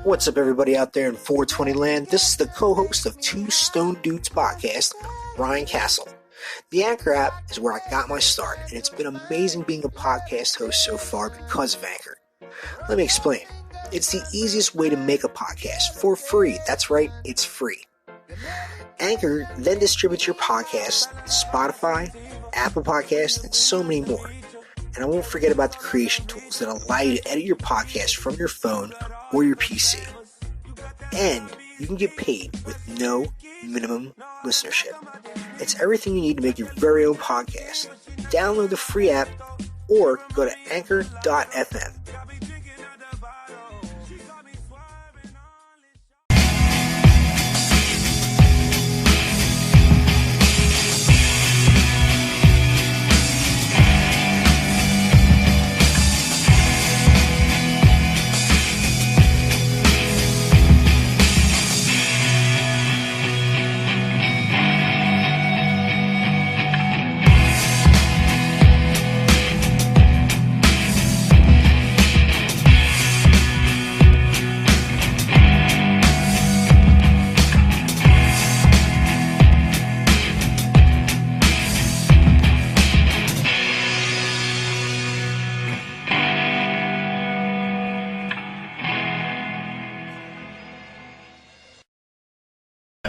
What's up, everybody out there in 420 land? This is the co-host of Two Stone Dudes podcast, Ryan Castle. The Anchor app is where I got my start, and it's been amazing being a podcast host so far because of Anchor. Let me explain. It's the easiest way to make a podcast for free. That's right, it's free. Anchor then distributes your podcast to Spotify, Apple Podcasts, and so many more. And I won't forget about the creation tools that allow you to edit your podcast from your phone or your PC. And you can get paid with no minimum listenership. It's everything you need to make your very own podcast. Download the free app or go to anchor.fm.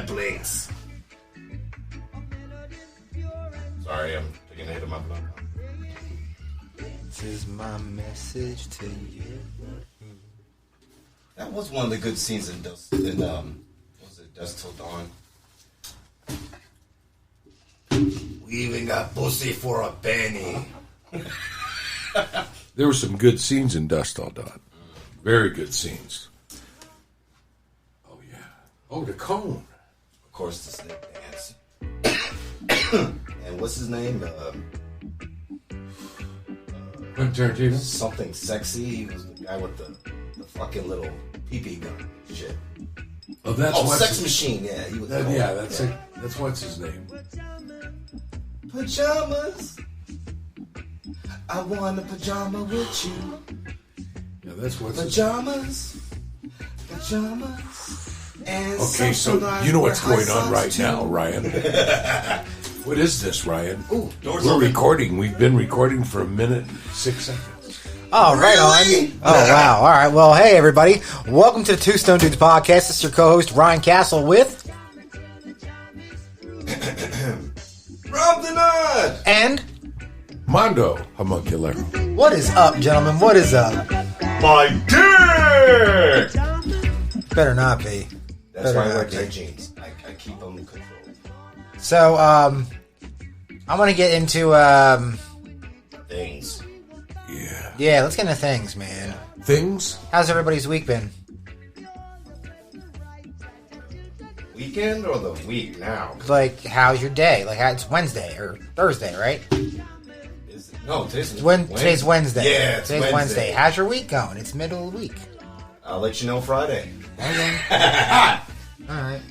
Blinks. Sorry, I'm taking a hit of my blood. This is my message to you. That was one of the good scenes in Dust. What was it, Dust Till Dawn? We even got pussy for a penny. There were some good scenes in Dust Till Dawn. Very good scenes. Oh yeah. Oh, the cone. Of course, the snake dance. And what's his name? Tarantino? Something sexy. He was the guy with the fucking little pee-pee gun shit. Oh, that's Sex Machine. Yeah, he was. That's what's his name. Pajamas. I want a pajama with you. Yeah, that's what's pajamas. And okay, so you know what's going on right now, Ryan. What is this, Ryan? Ooh, we're recording. We've been recording for 1 minute and 6 seconds. Oh, right on. Oh, wow. All right. Well, hey, everybody. Welcome to the Two Stone Dudes podcast. This is your co-host, Ryan Castle, with... Rob the Nod! And... Mondo Homuncular. What is up, gentlemen? What is up? My dick! Better not be. That's why I wear tight jeans. I keep them controlled. So, I want to get into, things. Yeah. Yeah, let's get into things, man. Things? How's everybody's week been? Weekend or the week now? Like, how's your day? Like, it's Wednesday or Thursday, right? No, today's Wednesday. Yeah, today's Wednesday. How's your week going? It's middle of the week. I'll let you know Friday. Okay. Alright.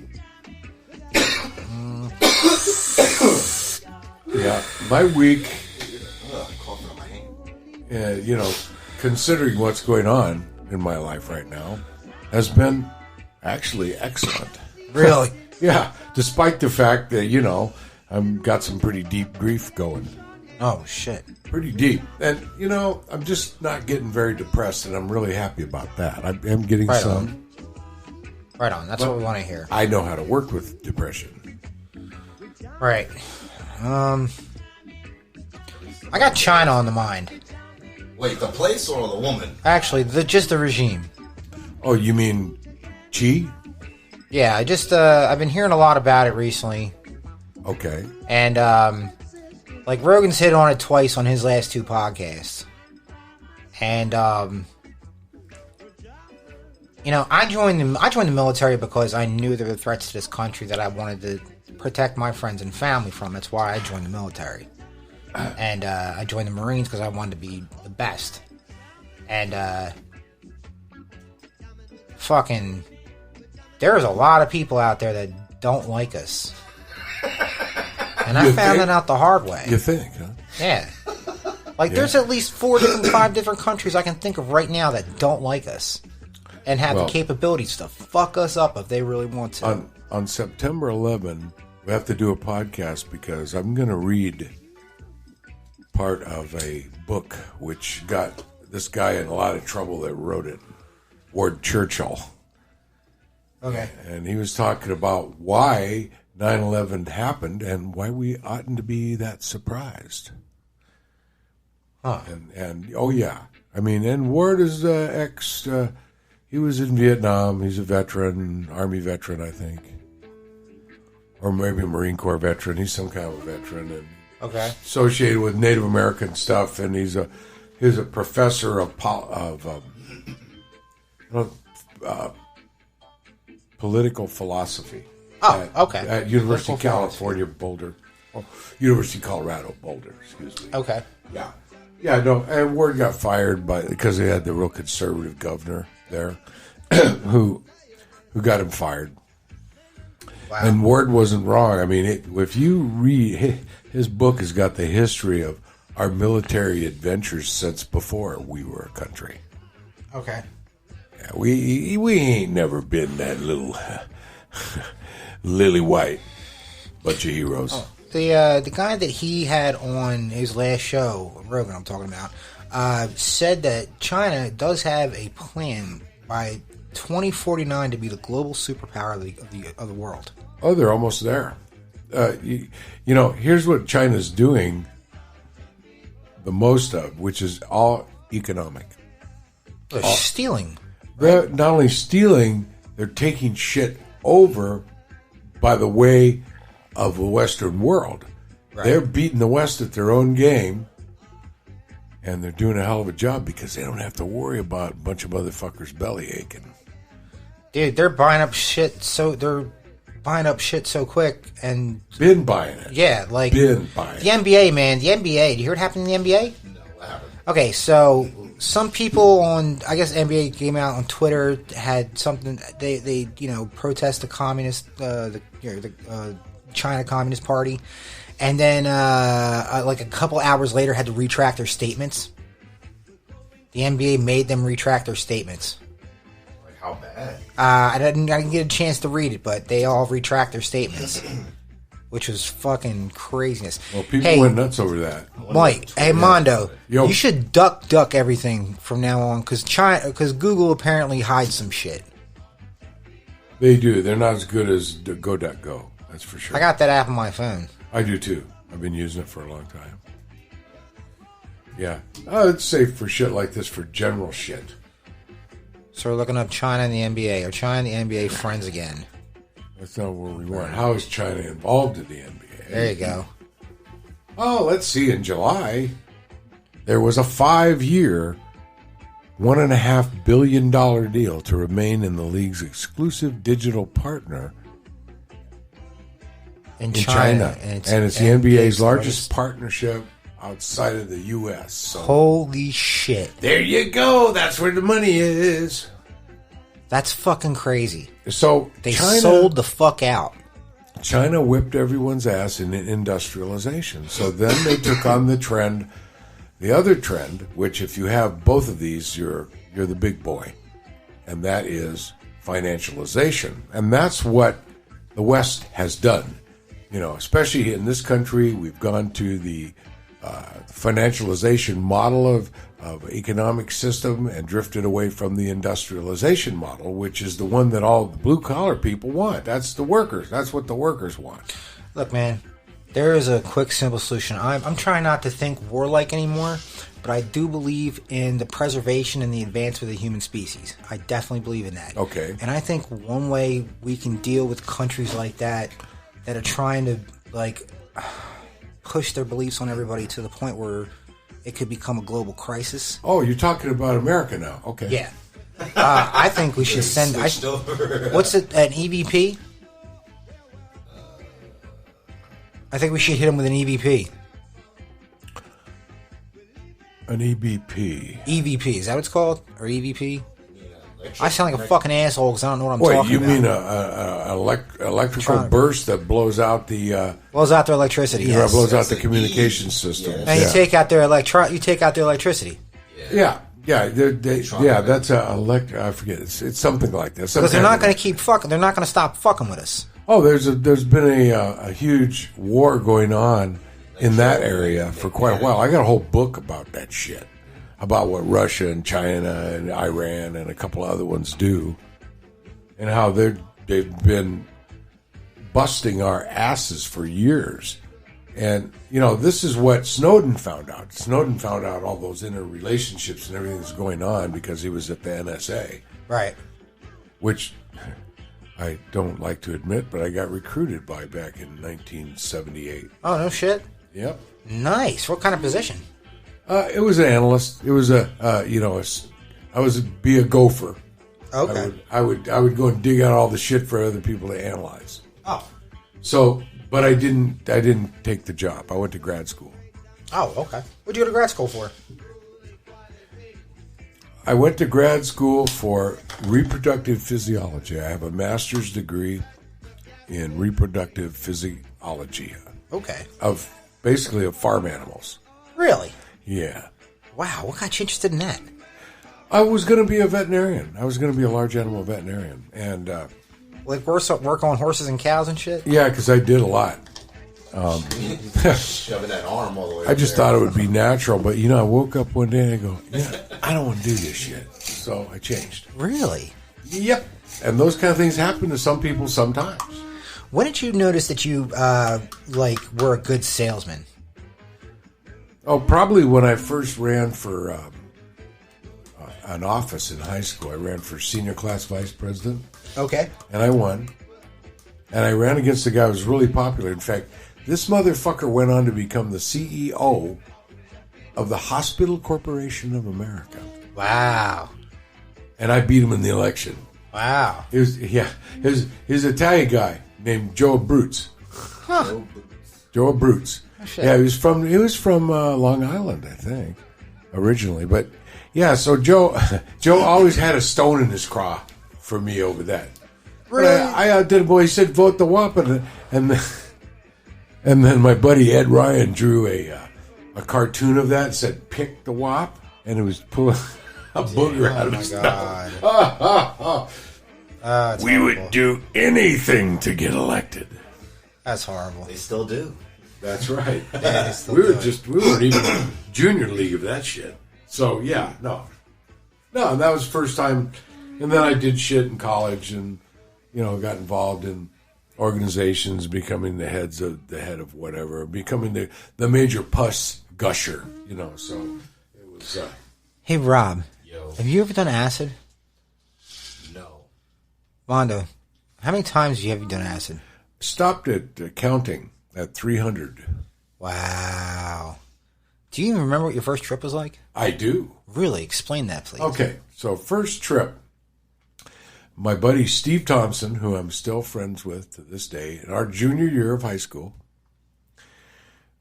Yeah, my week, considering what's going on in my life right now, has been actually excellent. Really? Yeah, despite the fact that, I've got some pretty deep grief going. Oh, shit. Pretty deep. And, I'm just not getting very depressed, and I'm really happy about that. I am getting right some. On. Right on. That's what we want to hear. I know how to work with depression. Right. I got China on the mind. Wait, the place or the woman? Actually, just the regime. Oh, you mean Xi? Yeah, I've been hearing a lot about it recently. Okay. And, Rogan's hit on it twice on his last 2 podcasts. And, I joined the military because I knew there were threats to this country that I wanted to protect my friends and family from. That's why I joined the military. And I joined the Marines because I wanted to be the best. And there's a lot of people out there that don't like us. And I found that out the hard way. You think, huh? Yeah. There's at least 5 different countries I can think of right now that don't like us. and have the capabilities to fuck us up if they really want to. On September 11, we have to do a podcast because I'm going to read part of a book which got this guy in a lot of trouble that wrote it, Ward Churchill. Okay. And he was talking about why 9/11 happened and why we oughtn't to be that surprised. Huh. And oh yeah, I mean, and Ward is he was in Vietnam. He's a veteran, Army veteran, I think, or maybe a Marine Corps veteran. He's some kind of a veteran, and associated with Native American stuff. And he's a professor of political philosophy. At University of California, Boulder. Oh, University of Colorado, Boulder, excuse me. Okay. Yeah. Yeah, no, and Ward got fired because they had the real conservative governor there who got him fired. Wow. And Ward wasn't wrong. I mean, if you read, his book has got the history of our military adventures since before we were a country. Okay. Yeah, we ain't never been that little lily white bunch of heroes. Oh, the guy that he had on his last show, Rogan, I'm talking about, said that China does have a plan by 2049 to be the global superpower of the world. Oh, they're almost there. You know, here's what China's doing the most of, which is all economic. They're stealing. They're not only stealing, they're taking shit over by the way of the Western world. Right. They're beating the West at their own game, and they're doing a hell of a job because they don't have to worry about a bunch of motherfuckers belly aching. Dude, they're buying up shit so quick and been buying it. Yeah, like been buying the NBA, man. The NBA. Did you hear what happened in the NBA? No, what happened? Okay, so some people on, I guess NBA came out on Twitter, had something they protest the communist the China Communist Party, and then like a couple hours later had to retract their statements. The NBA made them retract their statements. Like how bad? I didn't get a chance to read it, but they all retract their statements, which was fucking craziness. Well, people went nuts over that. Mike, hey Mondo, you should duck everything from now on because Google apparently hides some shit. They do. They're not as good as Go.go. That's for sure. I got that app on my phone. I do too. I've been using it for a long time. Yeah. It's safe for shit like this, for general shit. So we're looking up China and the NBA. Are China and the NBA friends again? That's not where we want. How is China involved in the NBA? There you go. Oh, let's see. In July, there was a 5-year, $1.5 billion deal to remain in the league's exclusive digital partner in China. And it's the NBA's largest partnership outside of the U.S. So holy shit. There you go. That's where the money is. That's fucking crazy. So they sold the fuck out. China whipped everyone's ass in industrialization. So then they took on the other trend, which if you have both of these, you're the big boy. And that is financialization. And that's what the West has done. You know, especially in this country, we've gone to the financialization model of economic system and drifted away from the industrialization model, which is the one that all the blue-collar people want. That's the workers. That's what the workers want. Look, man, there is a quick, simple solution. I'm trying not to think warlike anymore, but I do believe in the preservation and the advancement of the human species. I definitely believe in that. Okay. And I think one way we can deal with countries like that are trying to, like, push their beliefs on everybody to the point where it could become a global crisis. Oh, you're talking about America now. Okay. Yeah. I think we should send... what's it, an EVP? I think we should hit him with an EVP. An EVP. EVP, is that what it's called? Or EVP? I sound like a fucking asshole because I don't know what I'm talking about. Wait, you mean an electrical burst that blows out the... blows out their electricity, yes. Blows out the communication system. And you take out their electricity. Yeah, Yeah, that's a I forget. It's something like that. Because they're not going to keep fucking. They're not going to stop fucking with us. Oh, there's been a huge war going on in that area for quite a while. I got a whole book about that shit, about what Russia and China and Iran and a couple other ones do, and how they've been busting our asses for years. And, this is what Snowden found out. Snowden found out all those interrelationships and everything that's going on because he was at the NSA. Right. Which I don't like to admit, but I got recruited by back in 1978. Oh, no shit? Yep. Nice. What kind of position? It was an analyst. It was I would be a gopher. Okay. I would go and dig out all the shit for other people to analyze. Oh. So, but I didn't take the job. I went to grad school. Oh, okay. What'd you go to grad school for? I went to grad school for reproductive physiology. I have a master's degree in reproductive physiology. Okay. Of farm animals. Really? Yeah. Wow, what got you interested in that? I was going to be a veterinarian. I was going to be a large animal veterinarian. And like work on horses and cows and shit? Yeah, because I did a lot. Shoving that arm all the way. I just thought it would be natural, but I woke up one day and I go, I don't want to do this shit. So I changed. Really? Yep. And those kind of things happen to some people sometimes. When did you notice that you were a good salesman? Oh, probably when I first ran for an office in high school. I ran for senior class vice president. Okay. And I won. And I ran against a guy who was really popular. In fact, this motherfucker went on to become the CEO of the Hospital Corporation of America. Wow. And I beat him in the election. Wow. He was an Italian guy named Joe Abruzzi. Huh. Joe Abruzzi. Oh, shit. Yeah, he was from Long Island, I think, originally. But yeah, so Joe always had a stone in his craw for me over that. Really? I outdid him. Boy, he said vote the WAP, and then my buddy Ed Ryan drew a cartoon of that and said pick the WAP, and it was pulling a booger out of his nose. We would do anything to get elected. That's horrible. They still do. That's right. Yeah, we weren't even in junior league of that shit. So yeah, no, that was the first time. And then I did shit in college, and got involved in organizations, becoming the head of whatever, becoming the major pus gusher. So it was. Hey Rob, Yo. Have you ever done acid? No. Mondo, how many times have you done acid? Stopped at counting at 300. Wow. Do you even remember what your first trip was like? I do. Really? Explain that, please. Okay, so first trip. My buddy Steve Thompson, who I'm still friends with to this day, in our junior year of high school,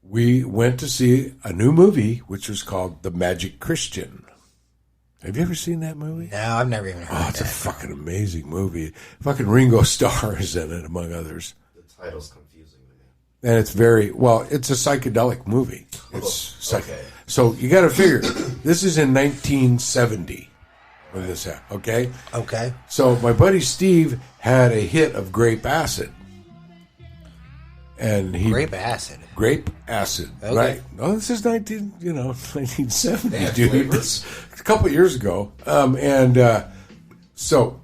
we went to see a new movie, which was called The Magic Christian. Have you ever seen that movie? No, I've never even heard of It's that. a fucking amazing movie. Fucking Ringo Starr is in it, among others. The title's confusing to me. And it's it's a psychedelic movie. It's okay. So you got to figure, this is in 1970 when this happened, okay? Okay. So my buddy Steve had a hit of grape acid. And Grape acid. Grape acid, Okay. right? No, this is 1970, They had dude. flavors? It's a couple of years ago. So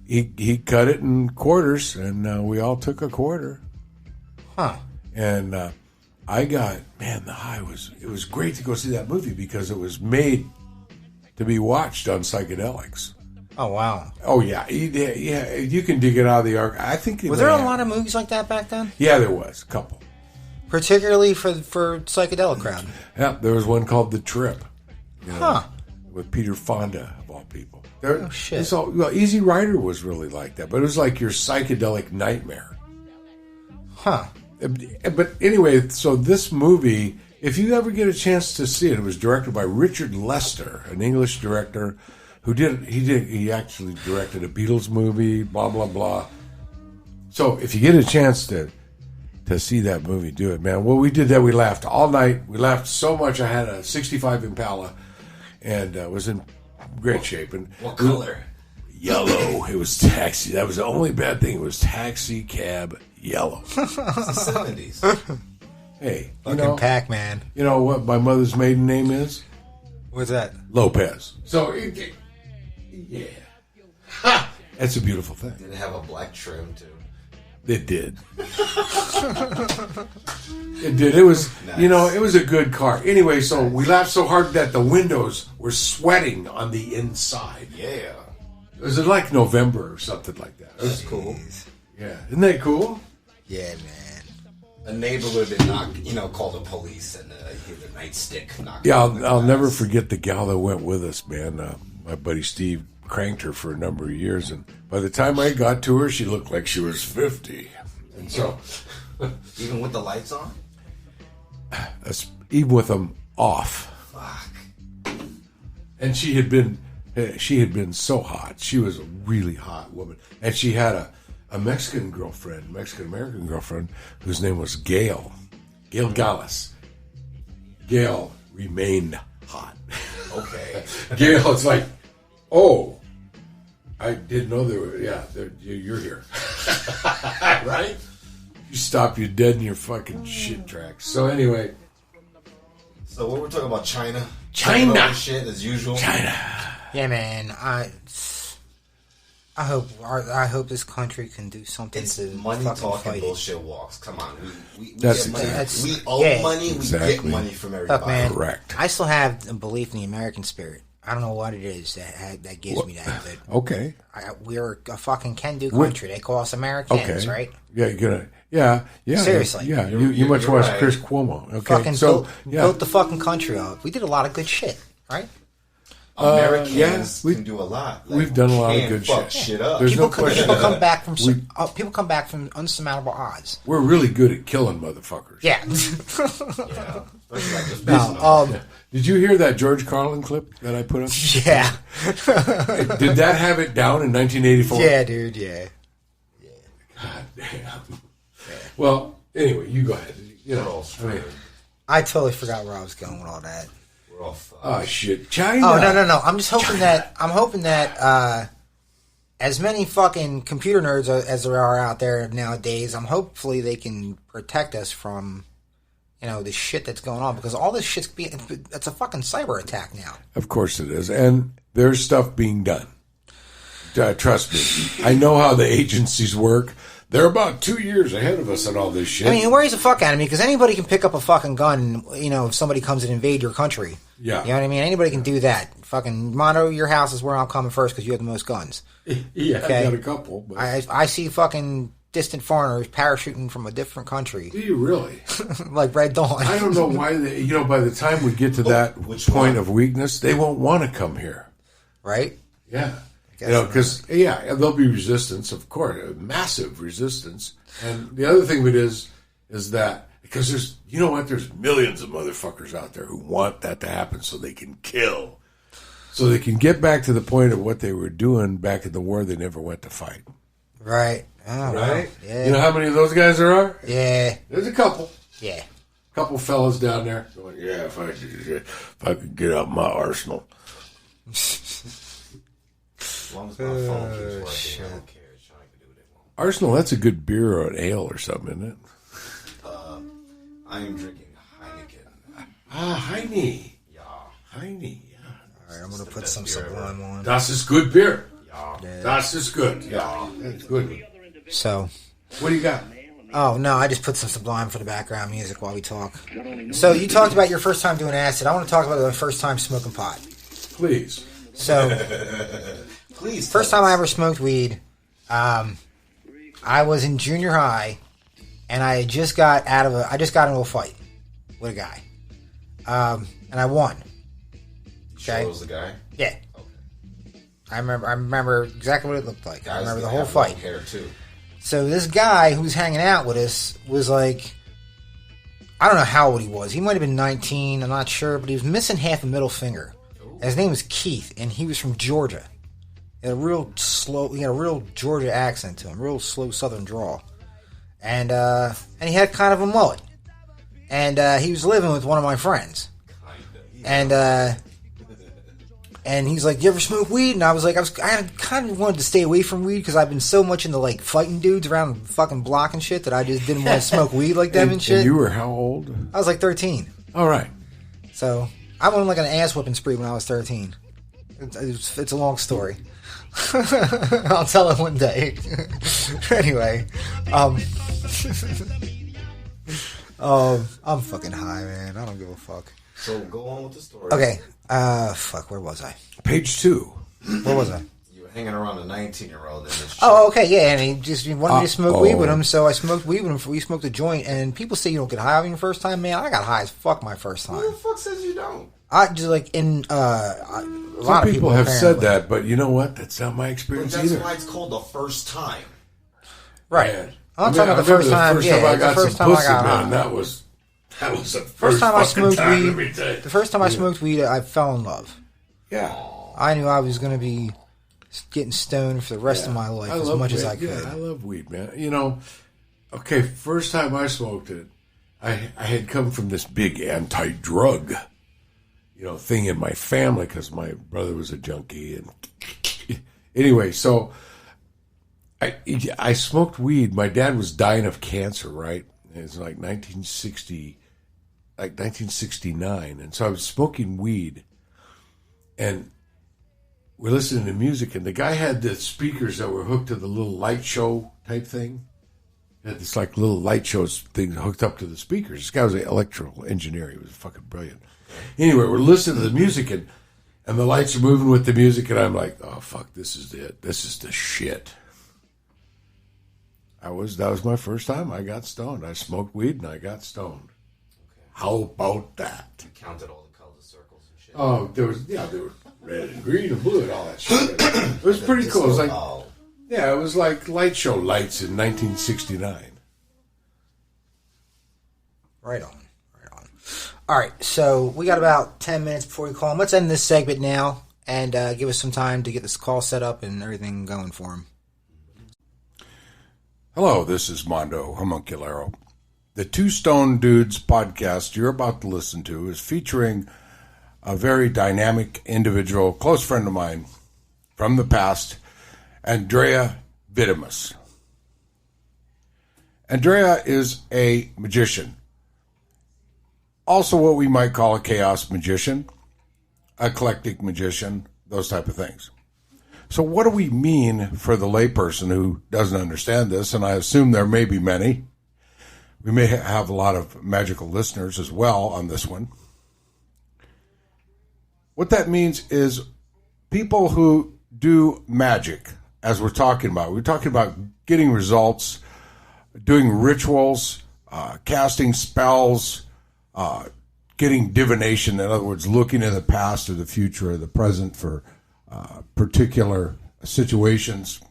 he cut it in quarters, and we all took a quarter. Huh. And the high was great to go see that movie because it was made to be watched on psychedelics. Oh, wow. Oh, yeah. You can dig it out of the arc. I think Was there a lot of movies like that back then? Yeah, there was. A couple. Particularly for psychedelic crowd. Yeah, there was one called The Trip. Huh. With Peter Fonda, of all people. Oh, shit. Easy Rider was really like that, but it was like your psychedelic nightmare. Huh. But anyway, so this movie, if you ever get a chance to see it, it was directed by Richard Lester, an English director he actually directed a Beatles movie, blah, blah, blah. So if you get a chance to see that movie, do it, man. Well, we did that. We laughed all night. We laughed so much. I had a 65 Impala, and was in great shape. And What color? Yellow. It was taxi. That was the only bad thing. It was taxi cab yellow. It's the 70s. Hey, Fucking Pac-Man. you know what my mother's maiden name is? What's that? Lopez. So, yeah. Ha! That's a beautiful thing. Did it have a black trim, too? It did. It did. It was, Nice. it was a good car. Anyway, so we laughed so hard that the windows were sweating on the inside. Yeah. It was like November or something like that. It was That's cool. Yeah. Isn't that cool? Yeah, man. A neighbor would have been called the police and hear the nightstick knock. Yeah, on the I'll never glass. forget the gal that went with us, man. My buddy Steve cranked her for a number of years, and by the time I got to her, she looked like she was 50. And so, Even with the lights on? even with them off, Fuck. and she had been so hot. She was a really hot woman, and she had a Mexican American girlfriend, whose name was Gail Gallus. Gail remained hot. Okay. Gail, it's like, oh, I didn't know there were. Yeah, you're here, right? You stop you dead in your fucking shit tracks. So anyway, So what we're talking about, China? China. Talking about shit as usual. China. Yeah, man. I hope this country can do something It's to money fucking talking, fight it. bullshit walks. Come on, we That's get money. exactly- We owe Yeah. money. Exactly. We get money from everybody. Look, man. Correct. I still have a belief in the American spirit. I don't know what it is that gives me that. But Okay. we're a fucking can-do country. They call us Americans, Okay. right? Yeah, you're gonna. Yeah. Seriously. Yeah. You're- You much you're watch right. Chris Cuomo. Okay. Fucking So built the fucking country up. We did a lot of good shit, right? Americans yeah, can do a lot. we've done a lot of can't good fuck shit. up. There's People no question. people come back from unsurmountable odds. We're really good at killing motherfuckers. Yeah. Yeah. Especially like this No, business. Did you hear that George Carlin clip that I put up? yeah. Did that have it down in 1984? Yeah, dude, yeah. God damn. Well, anyway, you go ahead. We're all screwed. I totally forgot where I was going with all that. We're all fucked. Oh shit, China. Oh no! I'm just hoping that as many fucking computer nerds as there are out there nowadays, hopefully they can protect us from the shit that's going on, because all this shit's it's a fucking cyber attack now. Of course it is, and there's stuff being done. Trust me, I know how the agencies work. They're about 2 years ahead of us on all this shit. I mean, it worries the fuck out of me, because anybody can pick up a fucking gun, if somebody comes and invade your country. Yeah. You know what I mean? Anybody can do that. Fucking Mondo, your house is where I'm coming first because you have the most guns. yeah, okay. I got a couple. But... I see fucking distant foreigners parachuting from a different country. Do you really? Like Red Dawn. I don't know why they. By the time we get to that which point one? of weakness, they won't want to come here. Right? Yeah. Guess Because there'll be resistance, of course, massive resistance. And the other thing of it is that because there's millions of motherfuckers out there who want that to happen so they can kill, so they can get back to the point of what they were doing back in the war they never went to fight. Right. Oh, Right? wow. Yeah. You know how many of those guys there are? Yeah. There's a couple. Yeah. Couple fellas down there going, yeah, if I could get out my arsenal. As long as my phone keeps working, I don't care. China can do what they want. Arsenal, that's a good beer or an ale or something, isn't it? I am drinking Heineken. Heine. Yeah. Heine, yeah. All right, I'm going to put best some beer Sublime on. Das ist good beer. Yeah. Das ist good. Yeah, that's good. So, What do you got? oh, no, I just put some Sublime for the background music while we talk. So, you talked about your first time doing acid. I want to talk about the first time smoking pot. Please. So, Please. first time I ever smoked weed, I was in junior high, and I just got into a fight with a guy, and I won. Okay, Shows the guy. yeah, Okay. I remember exactly what it looked like. I Guys remember the that whole have long fight. hair too. So this guy who was hanging out with us was like, I don't know how old he was. He might have been 19. I'm not sure, but he was missing half a middle finger. And his name was Keith, and he was from Georgia. He had a real Georgia accent to him, real slow Southern drawl, and he had kind of a mullet, and he was living with one of my friends, and And he's like, "You ever smoke weed?" And I was like, I kind of wanted to stay away from weed because I've been so much into like fighting dudes around the fucking block and shit that I just didn't want to smoke weed like them and shit. And you were how old? I was like 13. All right. So I went on like an ass whipping spree when I was 13. It's a long story. I'll tell it one day. Anyway, I'm fucking high, man. I don't give a fuck. So go on with the story. Okay. Fuck. Where was I? Page 2. Where was I? You were hanging around a 19-year-old in this shit. Oh, okay, yeah, and he wanted me to smoke weed with him, so I smoked weed with him. We smoked a joint, and people say you don't get high on your first time, man. I got high as fuck my first time. Who the fuck says you don't? I just like a lot of people have apparently said that, but you know what? That's not my But experience that's either. why it's called the first time. Right. Man. I'm talking about the first time. The first time I got the first some time pussy, I got man, high. that was the First time I fucking smoked time, weed. let me tell you. The first time I smoked weed, I fell in love. Yeah. I knew I was going to be getting stoned for the rest of my life as much as I could. Yeah, I love weed, man. You know, okay, first time I smoked it, I had come from this big anti-drug, thing in my family because my brother was a junkie. And anyway, so I smoked weed. My dad was dying of cancer, right? It was like 1969. And so I was smoking weed. And we're listening to music, and the guy had the speakers that were hooked to the little light show type thing. He had this like little light show thing hooked up to the speakers. This guy was an electrical engineer. He was fucking brilliant. Anyway, we're listening to the music, and the lights are moving with the music, and I'm like, oh, fuck, this is it. This is the shit. That was my first time I got stoned. I smoked weed, and I got stoned. Okay. How about that? You counted all the colors, circles, and shit. Oh, there were red and green and blue and all that shit. It was pretty cool. It was like, it was like light show lights in 1969. Right on. All right, so we got about 10 minutes before we call him. Let's end this segment now and give us some time to get this call set up and everything going for him. Hello, this is Mondo Homunculero. The Two Stone Dudes podcast you're about to listen to is featuring a very dynamic individual, close friend of mine from the past, Andrieh Vitimus. Andrieh is a magician, also what we might call a chaos magician, eclectic magician, those type of things. So what do we mean for the layperson who doesn't understand this? And I assume there may be many. We may have a lot of magical listeners as well on this one. What that means is people who do magic, as we're talking about. We're talking about getting results, doing rituals, casting spells, getting divination. In other words, looking in the past or the future or the present for particular situations.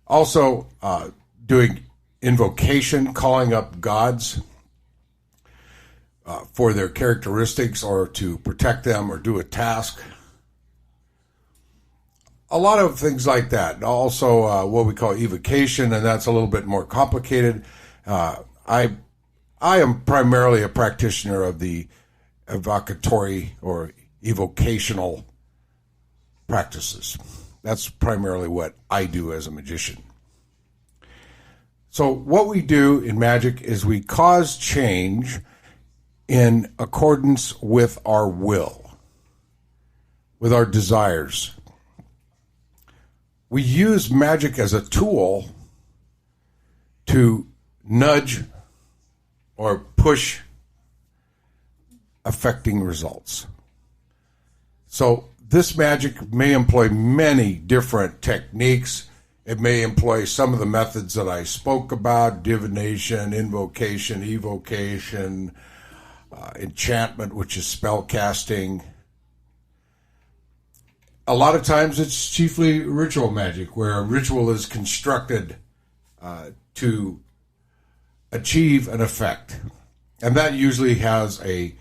Also, doing invocation, calling up gods for their characteristics or to protect them or do a task. A lot of things like that. Also, what we call evocation, and that's a little bit more complicated. I am primarily a practitioner of the evocatory or evocational practices. That's primarily what I do as a magician. So what we do in magic is we cause change in accordance with our will, with our desires. We use magic as a tool to nudge or push affecting results. So this magic may employ many different techniques. It may employ some of the methods that I spoke about: divination, invocation, evocation, enchantment, which is spell casting. A lot of times it's chiefly ritual magic, where a ritual is constructed to achieve an effect. And that usually has a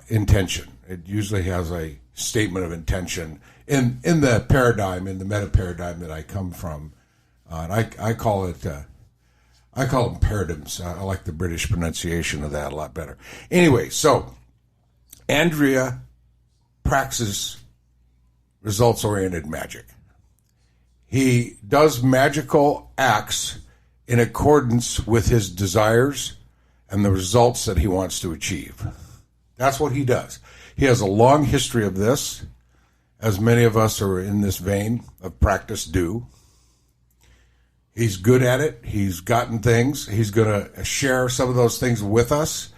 intention. It usually has a statement of intention in the paradigm, in the meta paradigm that I come from. And I call it, I call them paradigms. I like the British pronunciation of that a lot better. Anyway, so Andrieh practices results-oriented magic. He does magical acts in accordance with his desires and the results that he wants to achieve. That's what he does. He has a long history of this, as many of us are in this vein of practice do. He's good at it. He's gotten things. He's going to share some of those things with us.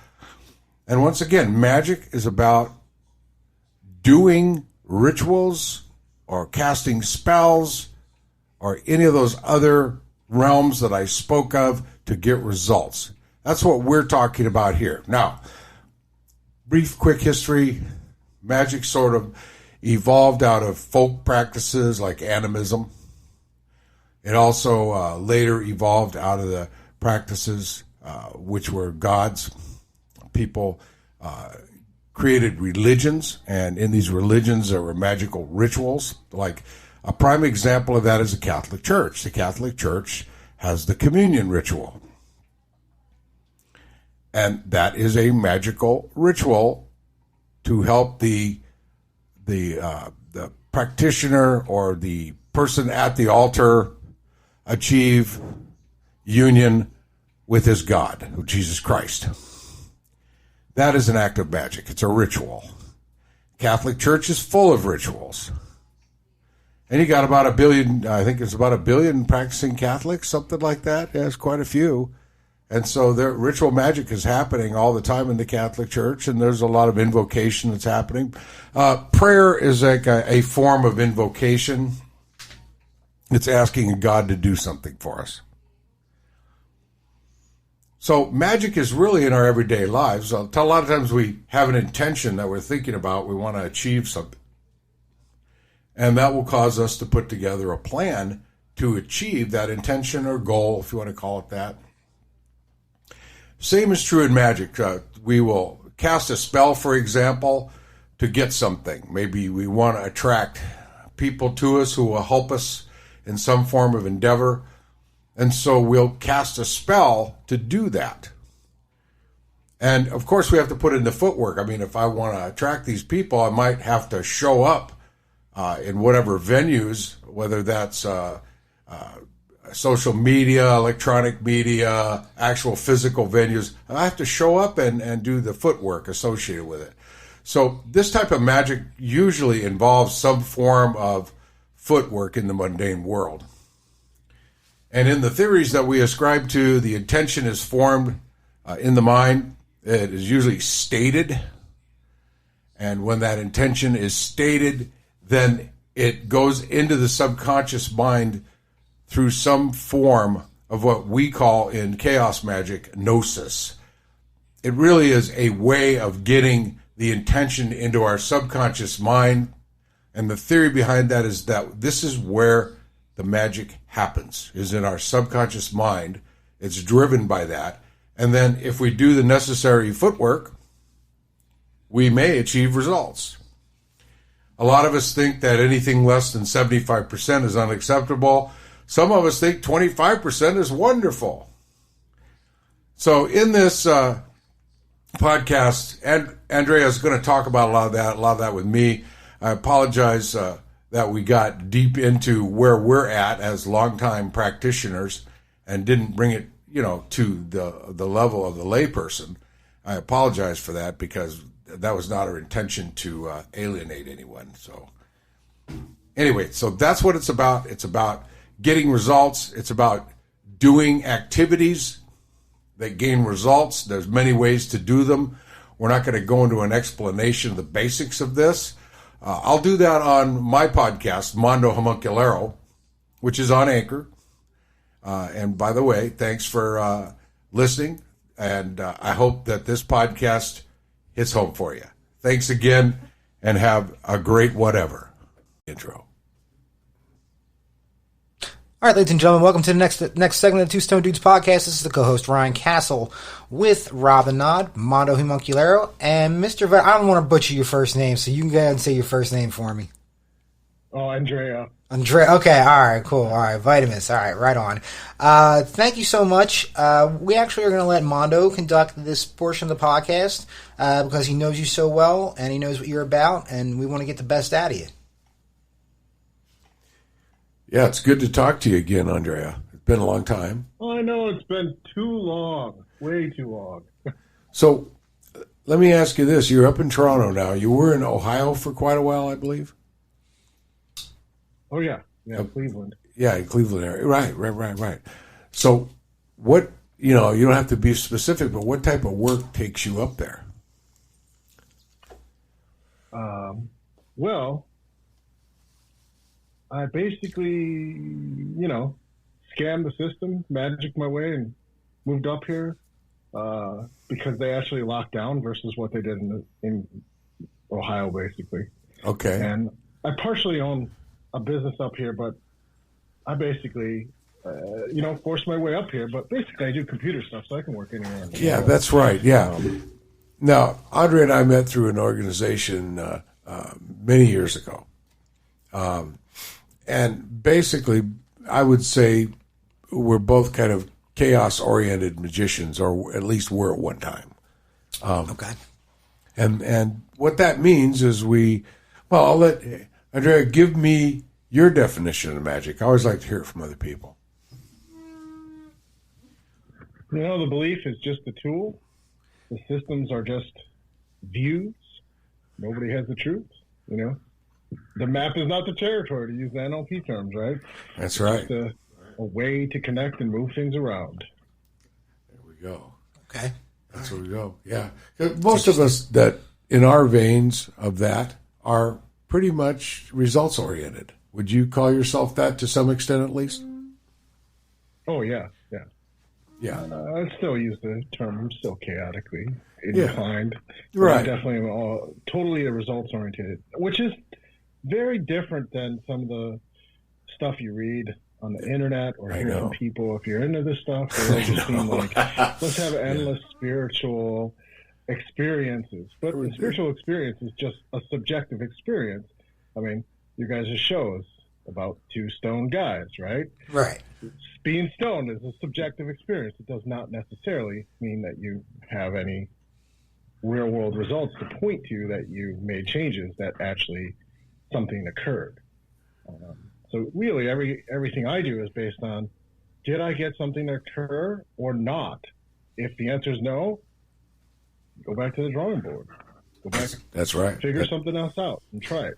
And once again, magic is about doing rituals or casting spells or any of those other realms that I spoke of to get results. That's what we're talking about here. Now, brief, quick history. Magic sort of evolved out of folk practices like animism. It also later evolved out of the practices which were gods. People created religions, and in these religions there were magical rituals. Like a prime example of that is the Catholic Church. The Catholic Church has the communion ritual. And that is a magical ritual to help the practitioner or the person at the altar achieve union with his God, Jesus Christ. That is an act of magic. It's a ritual. Catholic Church is full of rituals. And you got about 1 billion, I think it's about 1 billion practicing Catholics, something like that. Yeah, it's quite a few. And so their ritual magic is happening all the time in the Catholic Church, and there's a lot of invocation that's happening. Prayer is like a form of invocation. It's asking God to do something for us. So magic is really in our everyday lives. A lot of times we have an intention that we're thinking about. We want to achieve something. And that will cause us to put together a plan to achieve that intention or goal, if you want to call it that. Same is true in magic. We will cast a spell, for example, to get something. Maybe we want to attract people to us who will help us in some form of endeavor. And so we'll cast a spell to do that. And, of course, we have to put in the footwork. I mean, if I want to attract these people, I might have to show up in whatever venues, whether that's social media, electronic media, actual physical venues. I have to show up and do the footwork associated with it. So this type of magic usually involves some form of footwork in the mundane world. And in the theories that we ascribe to, the intention is formed in the mind. It is usually stated. And when that intention is stated, then it goes into the subconscious mind through some form of what we call in chaos magic, gnosis. It really is a way of getting the intention into our subconscious mind. And the theory behind that is that this is where the magic happens, is in our subconscious mind. It's driven by that. And then if we do the necessary footwork, we may achieve results. A lot of us think that anything less than 75% is unacceptable. Some of us think 25% is wonderful. So in this podcast, Andrieh is going to talk about a lot of that with me. I apologize that we got deep into where we're at as longtime practitioners and didn't bring it, to the level of the layperson. I apologize for that because that was not our intention to alienate anyone. So anyway, so that's what it's about. It's about getting results. It's about doing activities that gain results. There's many ways to do them. We're not going to go into an explanation of the basics of this. I'll do that on my podcast, Mondo Homunculero, which is on Anchor. And by the way, thanks for listening. And I hope that this podcast hits home for you. Thanks again, and have a great whatever. Intro. All right, ladies and gentlemen, welcome to the next segment of the Two Stone Dudes podcast. This is the co-host Ryan Castle with Rob the Nod, Mondo Homunculero, and Mr. I don't want to butcher your first name, so you can go ahead and say your first name for me. Oh, Andrea. Andrieh. Okay, all right, cool. All right, Vitimus. All right, right on. Thank you so much. We actually are going to let Mondo conduct this portion of the podcast because he knows you so well and he knows what you're about, and we want to get the best out of you. Yeah, it's good to talk to you again, Andrieh. It's been a long time. I know it's been too long, way too long. So let me ask you this. You're up in Toronto now. You were in Ohio for quite a while, I believe? Oh, yeah. Yeah, Cleveland. Yeah, in Cleveland area. Right. So what, you don't have to be specific, but what type of work takes you up there? Well, I basically, scammed the system, magicked my way, and moved up here because they actually locked down versus what they did in Ohio, basically. Okay. And I partially own a business up here, but I basically, forced my way up here. But basically, I do computer stuff, so I can work anywhere. Yeah, that's right. Yeah. Now, Andrieh and I met through an organization many years ago. And basically, I would say we're both kind of chaos-oriented magicians, or at least were at one time. Okay. And what that means is I'll let Andrieh give me your definition of magic. I always like to hear it from other people. The belief is just a tool. The systems are just views. Nobody has the truth, The map is not the territory, to use the NLP terms, right? That's right. It's a way to connect and move things around. There we go. Okay. That's where we go. Yeah. Most of us that in our veins of that are pretty much results oriented. Would you call yourself that to some extent at least? Oh, yeah. Yeah. I still use the term. I'm still chaotically inclined. Right. I'm definitely totally a results oriented, which is very different than some of the stuff you read on the internet or hear from people. If you're into this stuff, they just seem like, let's have endless spiritual experiences. But the spiritual experience is just a subjective experience. I mean, you guys' show is about two stoned guys, right? Right. Being stoned is a subjective experience. It does not necessarily mean that you have any real world results to point to that you made changes that actually something occurred. So really everything I do is based on, did I get something to occur or not? If the answer is no, go back to the drawing board. Go back. That's right. Figure something else out and try it.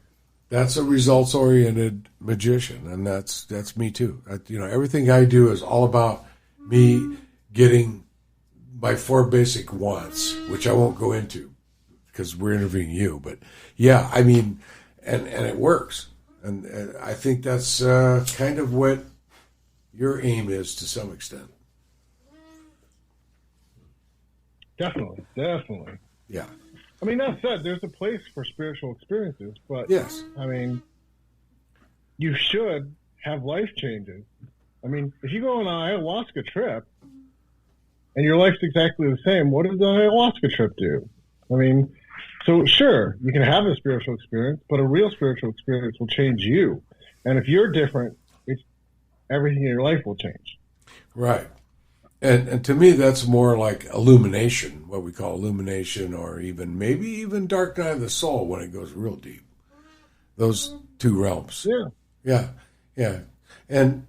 That's a results-oriented magician, and that's me too. Everything I do is all about me getting my 4 basic wants, which I won't go into because we're interviewing you. But yeah, I mean, and it works, and I think that's kind of what your aim is to some extent. Definitely. Yeah. I mean, that said, there's a place for spiritual experiences, but yes, I mean, you should have life changes. I mean, if you go on an ayahuasca trip and your life's exactly the same, what does the ayahuasca trip do? I mean, so sure, you can have a spiritual experience, but a real spiritual experience will change you. And if you're different, everything in your life will change. Right. And to me, that's more like illumination, what we call illumination, or maybe even dark night of the soul when it goes real deep. Those 2 realms. Yeah. And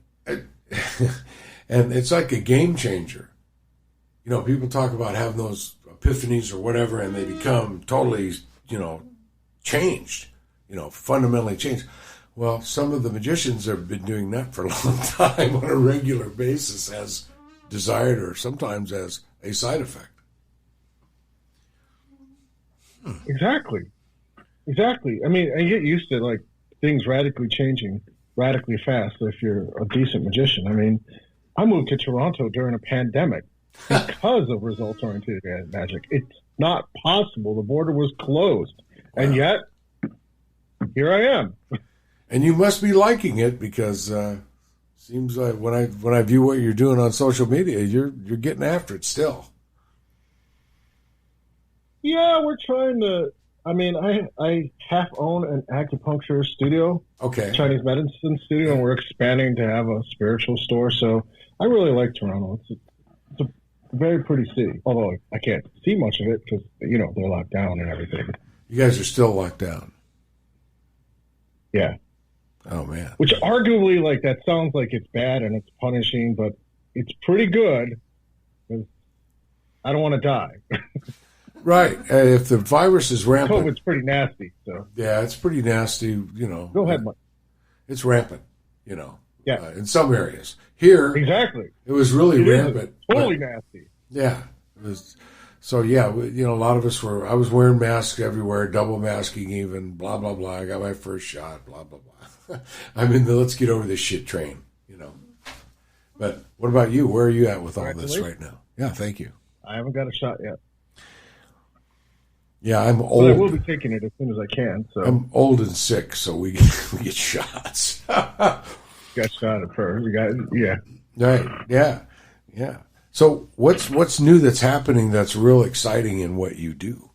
it's like a game changer. People talk about having those epiphanies or whatever, and they become totally, changed, fundamentally changed. Well, some of the magicians have been doing that for a long time on a regular basis as desired or sometimes as a side effect. Exactly. I mean, I get used to things radically changing radically fast if you're a decent magician. I mean, I moved to Toronto during a pandemic because of results-oriented magic. It's not possible. The border was closed. Wow. And yet, here I am. And you must be liking it because seems like when I view what you're doing on social media, you're getting after it still. Yeah, we're trying to. I mean, I half own an acupuncture studio, Okay. Chinese medicine studio, and we're expanding to have a spiritual store. So I really like Toronto. It's a very pretty city, although I can't see much of it because, they're locked down and everything. You guys are still locked down. Yeah. Oh, man. Which arguably, like, that sounds like it's bad and it's punishing, but it's pretty good because I don't want to die. Right. If the virus is rampant. COVID's pretty nasty, so. Yeah, it's pretty nasty, Go ahead, Mike. It's rampant, Yeah. in some areas. Here, Exactly. it was really rampant. Totally nasty. Yeah. It was. So, yeah, a lot of us I was wearing masks everywhere, double masking even, blah, blah, blah. I got my first shot, blah, blah, blah. I'm in the let's get over this shit train, But what about you? Where are you at with all this right now? Yeah, thank you. I haven't got a shot yet. Yeah, I'm old. But I will be taking it as soon as I can. So I'm old and sick, so we get shots. got shot at first. Yeah. Right. Yeah. So what's new that's happening that's real exciting in what you do?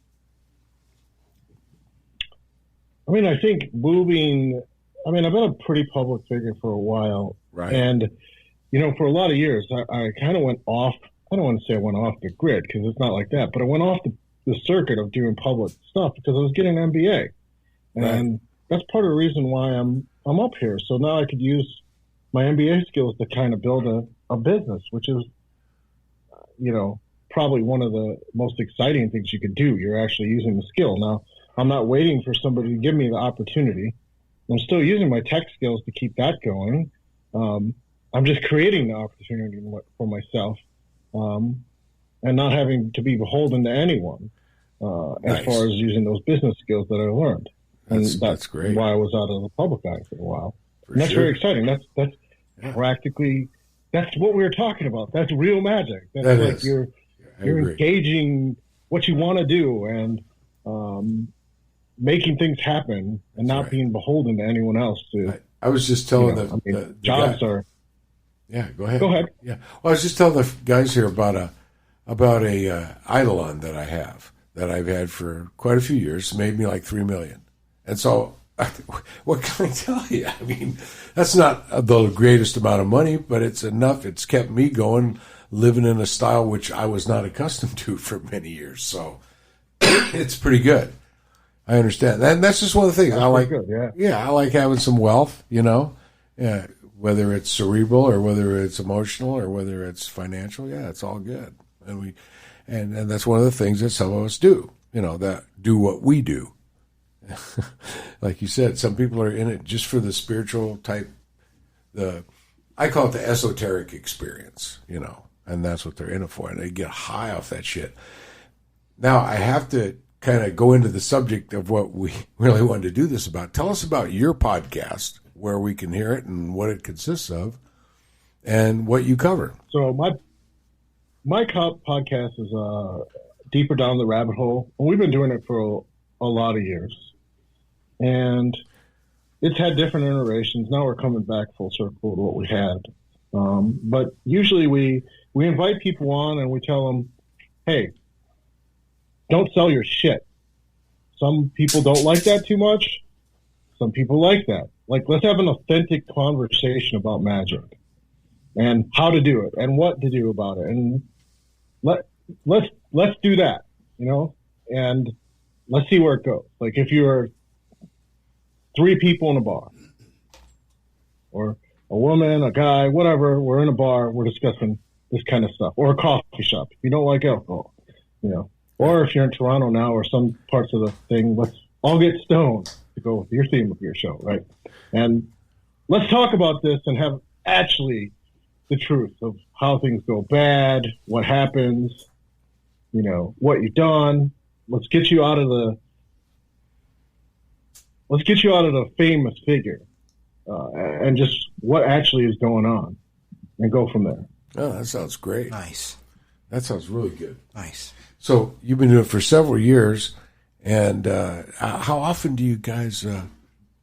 I mean, I think I've been a pretty public figure for a while. Right. And, for a lot of years, I kind of went off. I don't want to say I went off the grid because it's not like that, but I went off the circuit of doing public stuff because I was getting an MBA. And that's part of the reason why I'm up here. So now I could use my MBA skills to kind of build a business, which is, probably one of the most exciting things you could do. You're actually using the skill. Now, I'm not waiting for somebody to give me the opportunity. I'm still using my tech skills to keep that going. I'm just creating the opportunity for myself, and not having to be beholden to anyone, as far as using those business skills that I learned. And that's great. Why I was out of the public eye for a while. And that's sure. very exciting. That's practically, that's what we were talking about. That's real magic. That's that like is. you're engaging what you want to do and making things happen and not being beholden to anyone else. I was just telling the jobs guy, are. Yeah, go ahead. Go ahead. Yeah, well, I was just telling the guys here about a Eidolon that I have that I've had for quite a few years. Made me like $3 million, and so what can I tell you? I mean, that's not the greatest amount of money, but it's enough. It's kept me going, living in a style which I was not accustomed to for many years. So it's pretty good. I understand, and that's just one of the things I like. Good, yeah. Yeah, I like having some wealth. Yeah, whether it's cerebral or whether it's emotional or whether it's financial. Yeah, it's all good, and that's one of the things that some of us do. That do what we do. Like you said, some people are in it just for the spiritual type. I call it the esoteric experience. And that's what they're in it for, and they get high off that shit. Now I have to kind of go into the subject of what we really wanted to do this about. Tell us about your podcast, where we can hear it and what it consists of and what you cover. So my podcast is Deeper Down the Rabbit Hole. And we've been doing it for a lot of years. And it's had different iterations. Now we're coming back full circle to what we had. But usually we invite people on and we tell them, hey, don't sell your shit. Some people don't like that too much. Some people like that. Like, let's have an authentic conversation about magic and how to do it and what to do about it. And let's do that, and let's see where it goes. Like, if you're 3 people in a bar or a woman, a guy, whatever, we're in a bar, we're discussing this kind of stuff, or a coffee shop. If you don't like alcohol, or if you're in Toronto now or some parts of the thing, let's all get stoned to go with your theme of your show, right? And let's talk about this and have actually the truth of how things go bad, what happens, what you've done. Let's get you out of the famous figure, and just what actually is going on, and go from there. Oh, that sounds great. Nice. That sounds really good. Nice. So you've been doing it for several years, and how often do you guys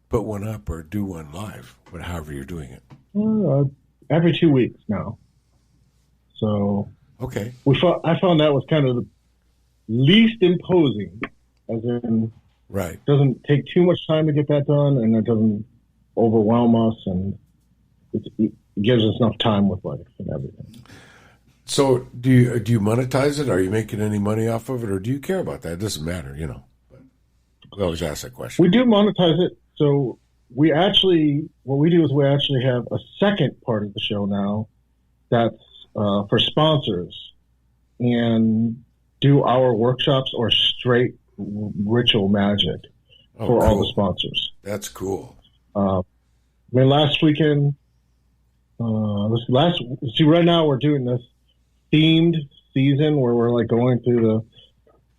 put one up or do one live, however you're doing it? Every 2 weeks now. So okay, I found that was kind of the least imposing, as in Right. It doesn't take too much time to get that done, and it doesn't overwhelm us, and it gives us enough time with life and everything. So do you monetize it? Are you making any money off of it, or do you care about that? It doesn't matter, But I always ask that question. We do monetize it. So what we do is we actually have a second part of the show now that's for sponsors and do our workshops or straight ritual magic for all the sponsors. That's cool. Last weekend, right now we're doing this themed season where we're like going through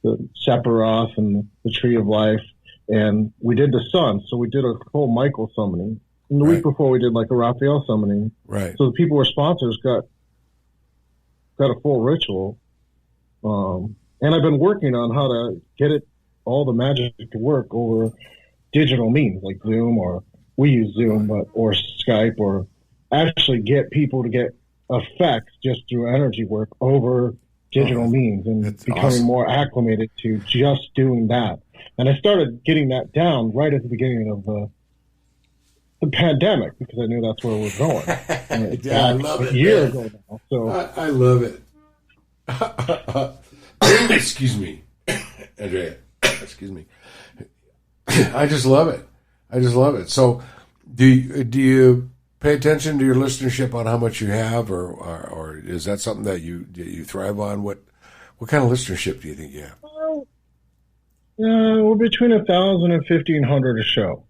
the Sephiroth and the Tree of Life, and we did the sun, so we did a whole Michael summoning. And the week before we did like a Raphael summoning. Right. So the people who are sponsors got a full ritual. And I've been working on how to get all the magic to work over digital means like Zoom, or we use Zoom, or Skype, or actually get people to get effects just through energy work over digital means, and becoming more acclimated to just doing that. And I started getting that down right at the beginning of the pandemic because I knew that's where we were going. Yeah, I love it. A year ago now. So I love it. Excuse me, Andrieh. Excuse me. I just love it. So, do you pay attention to your listenership on how much you have, or is that something that you thrive on? What kind of listenership do you think you have? We're between 1,000 and 1,500 a show.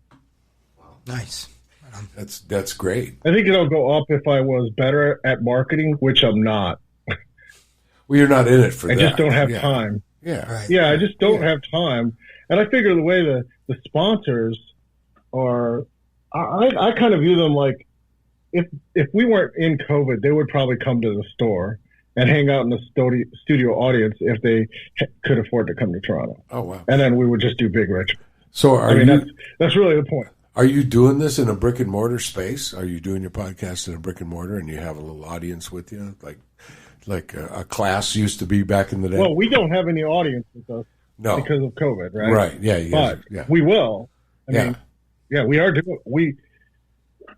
Nice. That's great. I think it'll go up if I was better at marketing, which I'm not. Well, you're not in it for that. I just don't have time. Yeah. Right. Yeah, I just don't have time. And I figure the way the sponsors are, I kind of view them like if we weren't in COVID, they would probably come to the store and hang out in the studio audience if they could afford to come to Toronto. Oh, wow. And then we would just do big rituals. So that's really the point. Are you doing this in a brick and mortar space? Are you doing your podcast in a brick and mortar and you have a little audience with you? Like a class used to be back in the day? Well, we don't have any audience with us because of COVID, right? Right, yeah. But we will. I mean, we are doing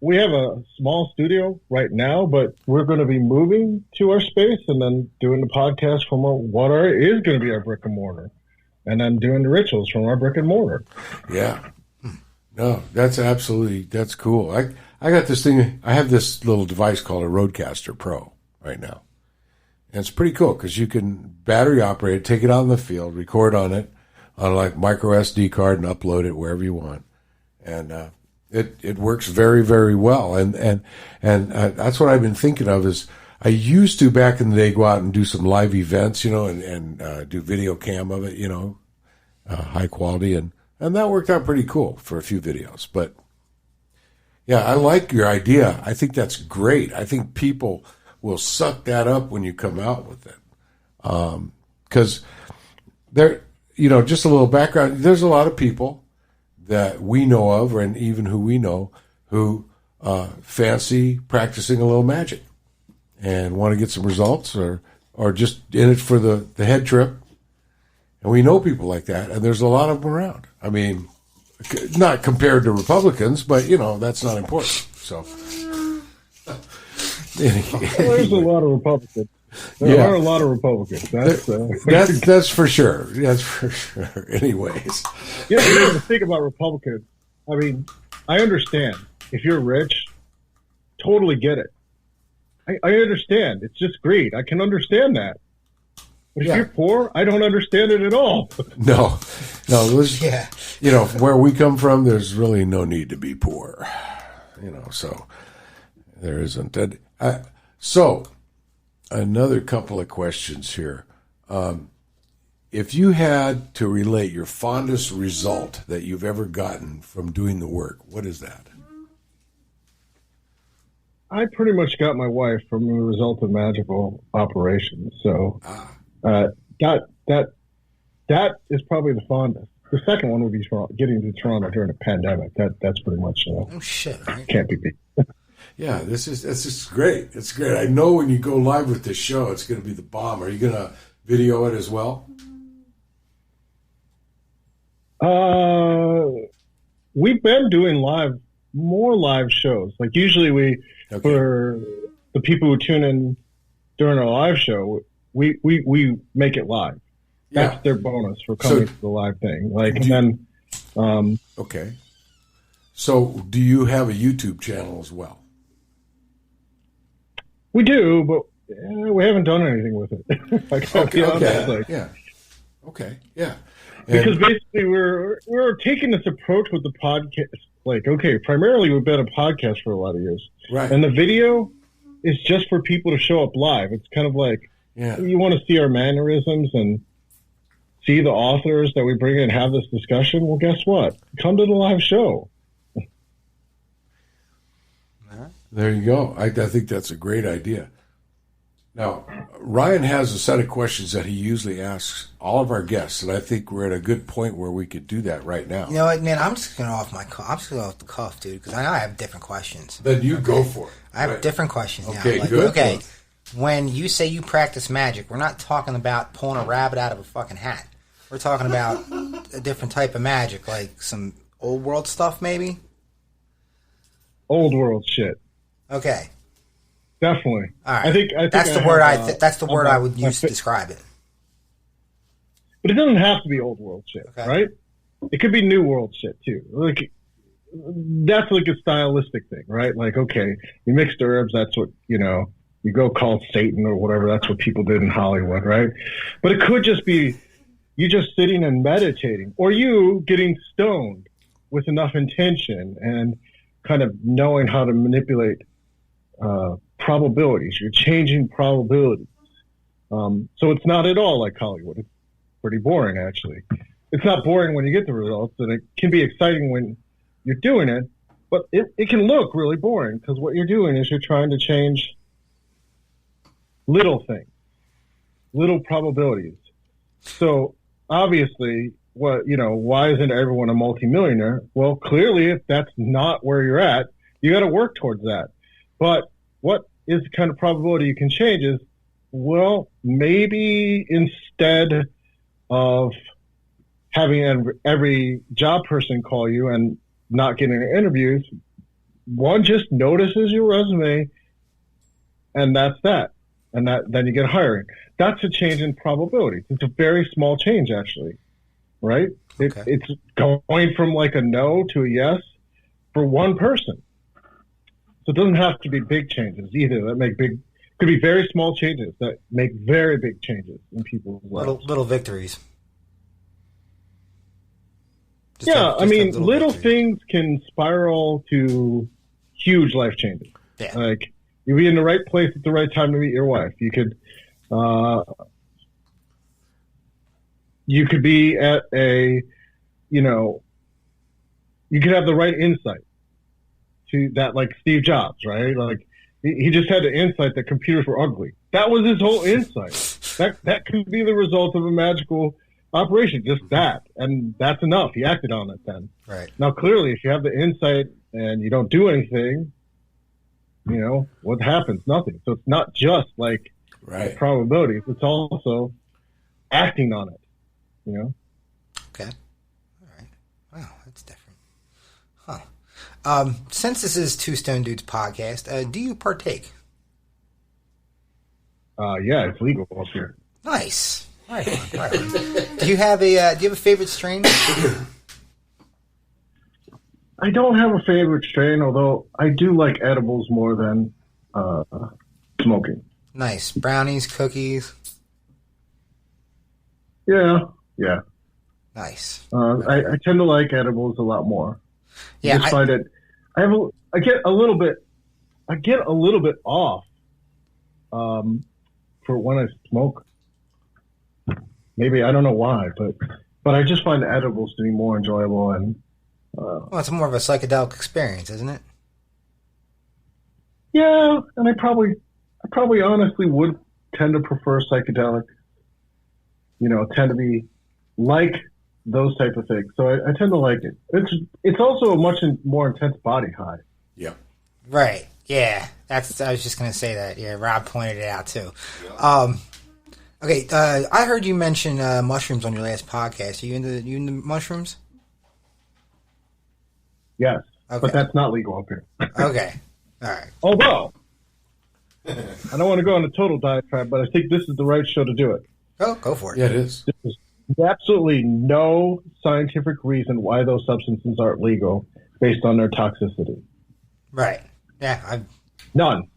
we have a small studio right now, but we're going to be moving to our space and then doing the podcast from what is going to be our brick and mortar, and then doing the rituals from our brick and mortar. Yeah. No, that's cool. I got this thing. I have this little device called a Rodecaster Pro right now. And it's pretty cool because you can battery operate it, take it out in the field, record on it on like micro SD card and upload it wherever you want. And it works very, very well. And that's what I've been thinking of is I used to back in the day go out and do some live events, and do video cam of it, high quality. And that worked out pretty cool for a few videos. But yeah, I like your idea. I think that's great. I think people will suck that up when you come out with it. Because there, just a little background, there's a lot of people that we know of, and even who we know, who fancy practicing a little magic and want to get some results or just in it for the head trip. And we know people like that, and there's a lot of them around. I mean, not compared to Republicans, but, that's not important. So... There's a lot of Republicans. There are a lot of Republicans. That's for sure. That's for sure. Anyways. The thing about Republicans, I mean, I understand. If you're rich, totally get it. I understand. It's just greed. I can understand that. But if you're poor, I don't understand it at all. No. Where we come from, there's really no need to be poor. So there isn't. So, another couple of questions here. If you had to relate your fondest result that you've ever gotten from doing the work, what is that? I pretty much got my wife from the result of magical operations. So that is probably the fondest. The second one would be getting to Toronto during a pandemic. That's pretty much right? Can't be beat. Yeah, this is great. It's great. I know when you go live with this show, it's going to be the bomb. Are you going to video it as well? We've been doing more live shows. Like usually for the people who tune in during our live show, we make it live. That's their bonus for coming to the live thing. Okay. So do you have a YouTube channel as well? We do, but we haven't done anything with it. I gotta be honest. Okay. Yeah. Because basically we're taking this approach with the podcast. Like, okay, primarily we've been a podcast for a lot of years. Right. And the video is just for people to show up live. It's kind of like, you want to see our mannerisms and see the authors that we bring in and have this discussion. Well, guess what? Come to the live show. There you go. I think that's a great idea. Now, Ryan has a set of questions that he usually asks all of our guests, and I think we're at a good point where we could do that right now. You know what, man? I'm just going off the cuff, dude, because I know I have different questions. Then you go for it. I have different questions now. Okay, good. Okay, when you say you practice magic, we're not talking about pulling a rabbit out of a fucking hat. We're talking about a different type of magic, like some old world stuff, maybe? Old world shit. Okay. Definitely. All right. I think that's the word that's the word I would use to describe it. But it doesn't have to be old world shit, right? It could be new world shit too. Like that's like a stylistic thing, right? Like, okay, you mixed herbs, that's what, you go call Satan or whatever, that's what people did in Hollywood, right? But it could just be you just sitting and meditating, or you getting stoned with enough intention and kind of knowing how to manipulate probabilities. You're changing probabilities. So it's not at all like Hollywood. It's pretty boring, actually. It's not boring when you get the results, and it can be exciting when you're doing it, but it can look really boring because what you're doing is you're trying to change little things, little probabilities. So obviously, why isn't everyone a multimillionaire? Well, clearly, if that's not where you're at, you got to work towards that. But what is the kind of probability you can change is, well, maybe instead of having every job person call you and not getting interviews, one just notices your resume, and that's that. And then you get hiring. That's a change in probability. It's a very small change, actually, right? Okay. It's going from like a no to a yes for one person. So it doesn't have to be big changes either. Could be very small changes that make very big changes in people's lives. Little victories. Little things can spiral to huge life changes. Yeah. Like, you'll be in the right place at the right time to meet your wife. You could be at you could have the right insight to that, like Steve Jobs, right? Like, he just had the insight that computers were ugly. That was his whole insight. That could be the result of a magical operation, just that. And that's enough. He acted on it then. Right. Now, clearly, if you have the insight and you don't do anything, what happens? Nothing. So it's not just like probabilities. It's also acting on it, Okay. All right. Wow, that's different. Huh. Since this is Two Stone Dudes podcast, do you partake? Yeah, it's legal up here. Nice. Right on. Do you have a favorite strain? I don't have a favorite strain, although I do like edibles more than smoking. Nice. Brownies, cookies. Yeah. Nice. I tend to like edibles a lot more. Yeah, I find it. I get a little bit off for when I smoke. Maybe I don't know why, but I just find edibles to be more enjoyable and. Well, it's more of a psychedelic experience, isn't it? Yeah, and I probably honestly would tend to prefer psychedelic. Tend to be like those type of things. So I tend to like it. It's also a much more intense body high. Yeah. Right. Yeah. I was just gonna say that. Yeah, Rob pointed it out too. Yeah. Okay. I heard you mention mushrooms on your last podcast. Are you into mushrooms? Yes, Okay. but that's not legal up here. Okay. All right. Although, I don't want to go on a total diatribe, but I think this is the right show to do it. Go for it. Yeah, it is. There's absolutely no scientific reason why those substances aren't legal based on their toxicity. Right. Yeah. None.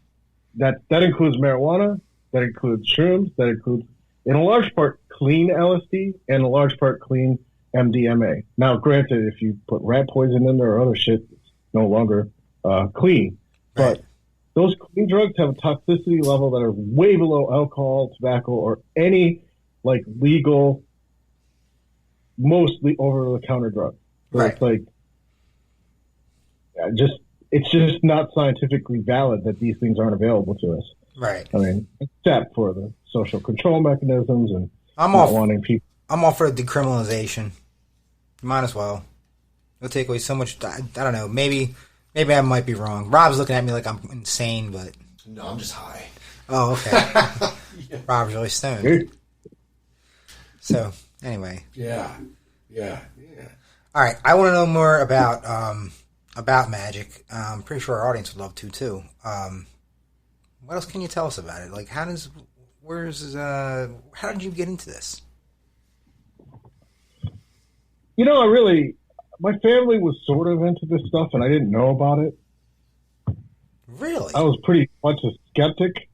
That includes marijuana, that includes shrooms, that includes, in a large part, clean LSD, and in a large part, clean MDMA. Now, granted, if you put rat poison in there or other shit, it's no longer clean. Right. But those clean drugs have a toxicity level that are way below alcohol, tobacco, or any legal, mostly over-the-counter drug. So Right. it's it's just not scientifically valid that these things aren't available to us. Right. I mean, except for the social control mechanisms and I'm not all wanting people. I'm all for decriminalization. You might as well. It'll take away so much. I don't know. Maybe I might be wrong. Rob's looking at me like I'm insane, but No, I'm just high. oh, okay. Rob's really stoned. So anyway, Yeah. all right. I want to know more about magic. I'm pretty sure our audience would love to too. What else can you tell us about it? Like, how did you get into this? My family was sort of into this stuff, and I didn't know about it. Really? I was pretty much a skeptic.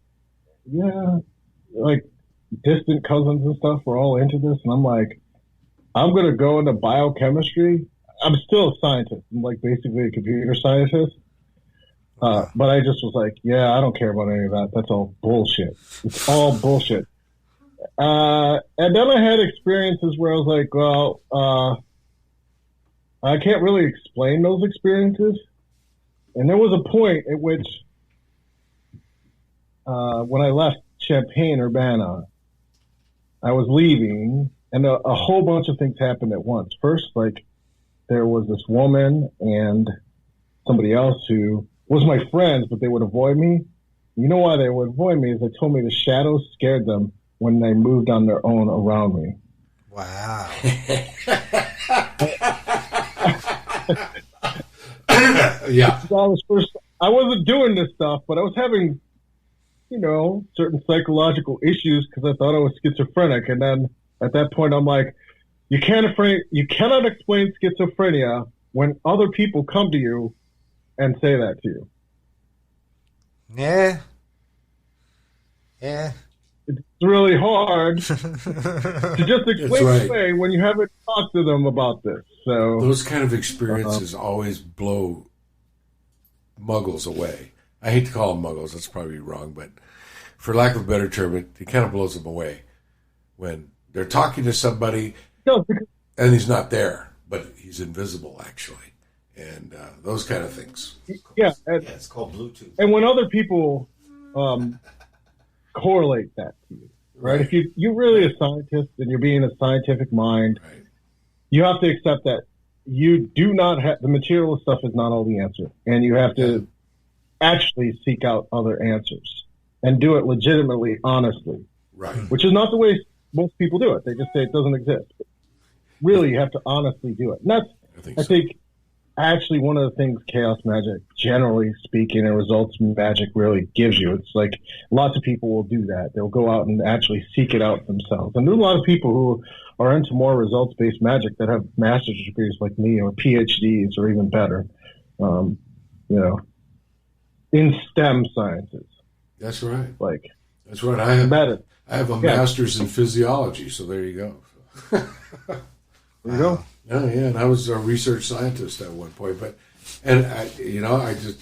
Yeah, distant cousins and stuff were all into this, and I'm like, I'm going to go into biochemistry. I'm still a scientist. I'm basically a computer scientist. But I just was like, yeah, I don't care about any of that. That's all bullshit. It's all bullshit. And then I had experiences where I was like, well, I can't really explain those experiences. And there was a point at which, when I left Champaign-Urbana, I was leaving, and a whole bunch of things happened at once. First, there was this woman and somebody else who was my friends, but they would avoid me. You know why they would avoid me is they told me the shadows scared them when they moved on their own around me. Wow. Yeah. So I wasn't doing this stuff, but I was having, certain psychological issues because I thought I was schizophrenic. And then at that point, I'm like, you cannot explain schizophrenia when other people come to you and say that to you. Yeah. It's really hard to just explain right. it away when you haven't talked to them about this. So Those kind of experiences always blow muggles away. I hate to call them muggles. That's probably wrong, but for lack of a better term, it kind of blows them away when they're talking to somebody and he's not there, but he's invisible actually, and those kind of things. Yeah, It's called Bluetooth. and when other people correlate that to you, right? If you're really a scientist and you're being a scientific mind, Right. you have to accept that you do not have the material stuff is not all the answer, and you have to actually seek out other answers and do it legitimately, honestly, Right. which is not the way most people do it. They just say it doesn't exist. But really, you have to honestly do it. And that's, I think, actually one of the things chaos magic, generally speaking, and results magic really gives you. It's lots of people will do that. They'll go out and actually seek it out themselves. And there's a lot of people who are into more results-based magic that have master's degrees like me or PhDs or even better, in STEM sciences. That's right. That's right. I have a Yeah. master's in physiology, so there you go. There you go. Oh, yeah, and I was a research scientist at one point, I just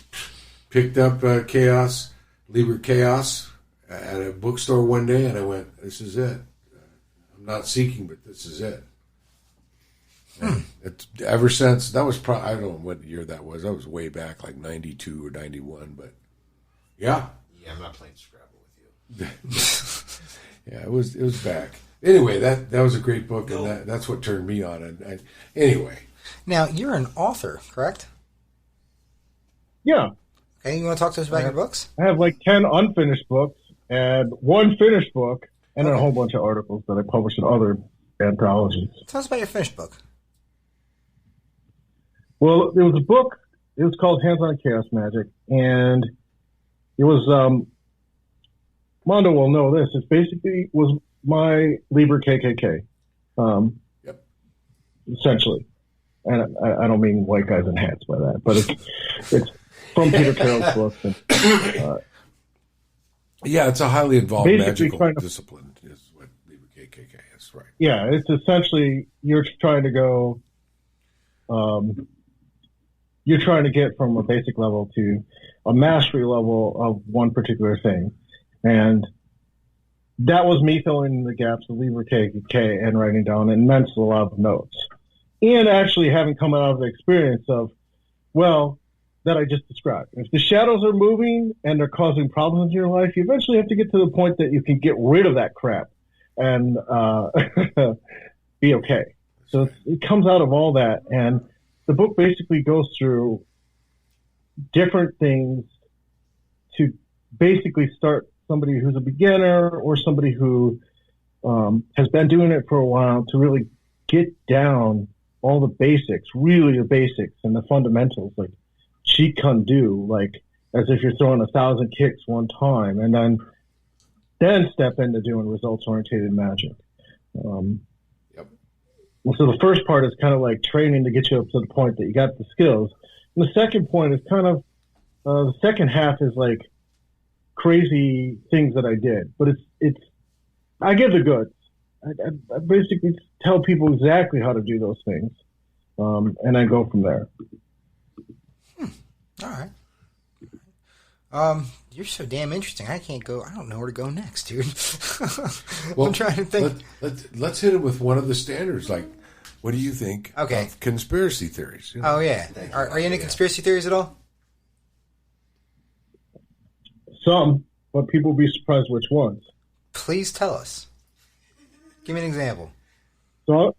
picked up Liber Chaos at a bookstore one day, and I went, "This is it. I'm not seeking, but this is it." It's ever since. That was I don't know what year that was. That was way back, like 92 or 91. But yeah, Yeah, I'm not playing Scrabble with you. yeah, it was back. Anyway, that was a great book, and that's what turned me on. And anyway, Now, you're an author, correct? Yeah. Okay, you want to talk to us about your books? I have 10 unfinished books and one finished book and then a whole bunch of articles that I published in other anthologies. Tell us about your finished book. Well, there was a book. It was called Hands-On Chaos Magic, and it was Mondo will know this. It basically was my Liber KKK, essentially. And I don't mean white guys in hats by that, but it's from Peter Carroll's book. And, yeah, it's a highly involved magical discipline, is what Liber KKK is, right? Yeah, it's essentially you're trying to go. You're trying to get from a basic level to a mastery level of one particular thing. And that was me filling in the gaps of Liber KKK and writing down an immense lot of notes. And actually having come out of the experience of, well, that I just described. If the shadows are moving and they're causing problems in your life, you eventually have to get to the point that you can get rid of that crap and be okay. So it comes out of all that. And the book basically goes through different things to basically start somebody who's a beginner or somebody who has been doing it for a while to really get down all the basics, really the basics and the fundamentals, like Jeet Kune Do, like as if you're throwing 1,000 kicks one time, and then step into doing results-oriented magic. So the first part is kind of like training to get you up to the point that you got the skills. And the second point is kind of, the second half is like crazy things that I did. But it's I give the goods. I basically tell people exactly how to do those things. And I go from there. All right. You're so damn interesting. I don't know where to go next, dude. Well, I'm trying to think. Let's hit it with one of the standards. Like, what do you think of conspiracy theories? You know? Oh, yeah. Are you into conspiracy theories at all? Some, but people will be surprised which ones. Please tell us. Give me an example. So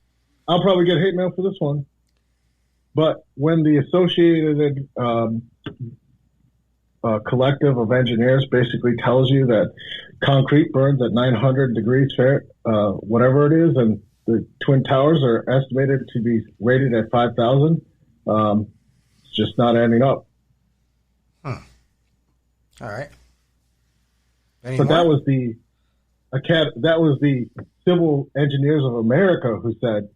I'll probably get hate mail for this one. But when the Associated Collective of Engineers basically tells you that concrete burns at 900 degrees Fahrenheit, whatever it is, and the Twin Towers are estimated to be rated at 5,000, it's just not adding up. All right. But that was the Civil Engineers of America who said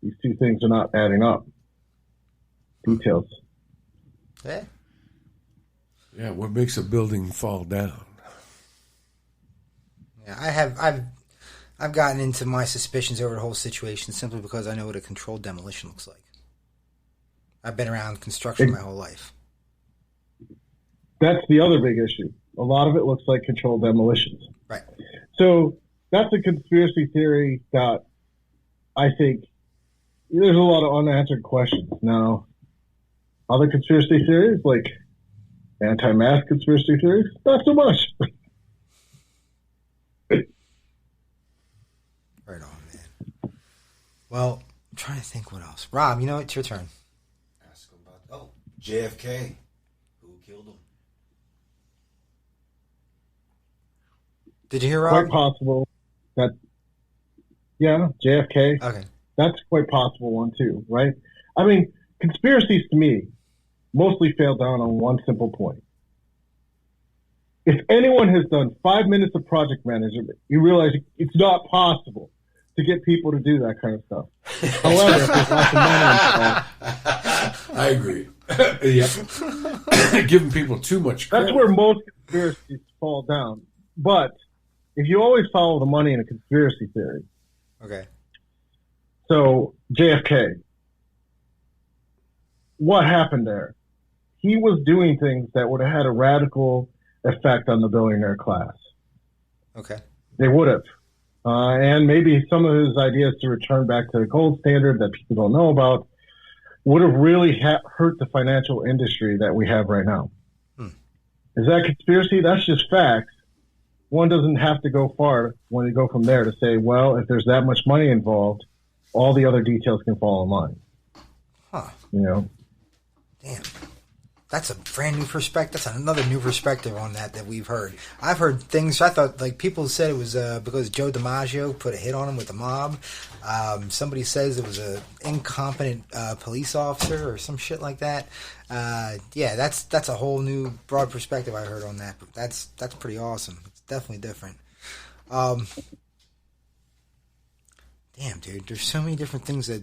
these two things are not adding up. Details. Yeah. Yeah, what makes a building fall down? Yeah, I've gotten into my suspicions over the whole situation simply because I know what a controlled demolition looks like. I've been around construction my whole life. That's the other big issue. A lot of it looks like controlled demolitions. Right. So that's a conspiracy theory that I think there's a lot of unanswered questions. Now, other conspiracy theories, like anti-mask conspiracy theories, not so much. Right on, man. Well, I'm trying to think what else. Rob, you know, it's your turn. Ask him about JFK. Who killed him? Did you hear Rob? Quite possible that, yeah, JFK. Okay. That's quite possible one too, right? I mean, conspiracies to me mostly fail down on one simple point. If anyone has done 5 minutes of project management, you realize it's not possible to get people to do that kind of stuff. However, if there's lots of money involved, I agree. Yeah. Giving people too much credit. That's where most conspiracies fall down. But if you always follow the money in a conspiracy theory. Okay. So, JFK. What happened there? He was doing things that would have had a radical effect on the billionaire class. Okay. They would have. And maybe some of his ideas to return back to the gold standard that people don't know about would have really hurt the financial industry that we have right now. Is that conspiracy? That's just facts. One doesn't have to go far when you go from there to say, well, if there's that much money involved, all the other details can fall in line. Huh. You know? Damn. That's a brand new perspective. That's another new perspective on that we've heard. I've heard things. I thought like people said it was because Joe DiMaggio put a hit on him with the mob. Somebody says it was a incompetent police officer or some shit like that. Yeah, that's a whole new broad perspective I heard on that. But that's pretty awesome. It's definitely different. Damn, dude, there's so many different things that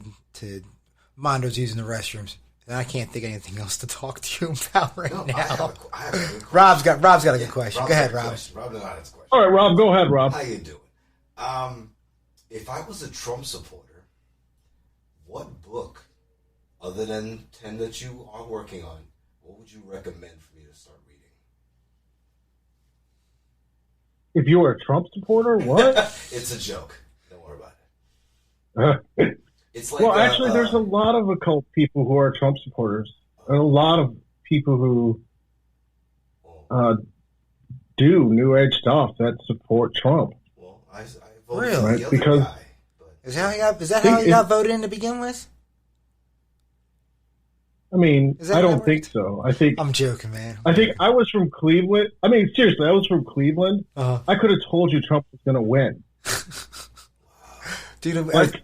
Mondo's using the restrooms. And I can't think of anything else to talk to you about now. I have a good Rob's got a good question. Go ahead, Rob. Rob has a question. All right, Rob, go ahead, Rob. How you doing? If I was a Trump supporter, what book, other than 10 that you are working on, what would you recommend for me to start reading? If you were a Trump supporter, what? It's a joke. Don't worry about it. It's like, well, actually, there's a lot of occult people who are Trump supporters, and a lot of people who do New Age stuff that support Trump. Well, I voted Really? for the other Because- guy. But Is that how he got voted in to begin with? I mean, Is that I how don't it think works? so. I think I'm joking, man. I was from Cleveland. I mean, seriously, I was from Cleveland. Uh-huh. I could have told you Trump was going to win. Dude, Like,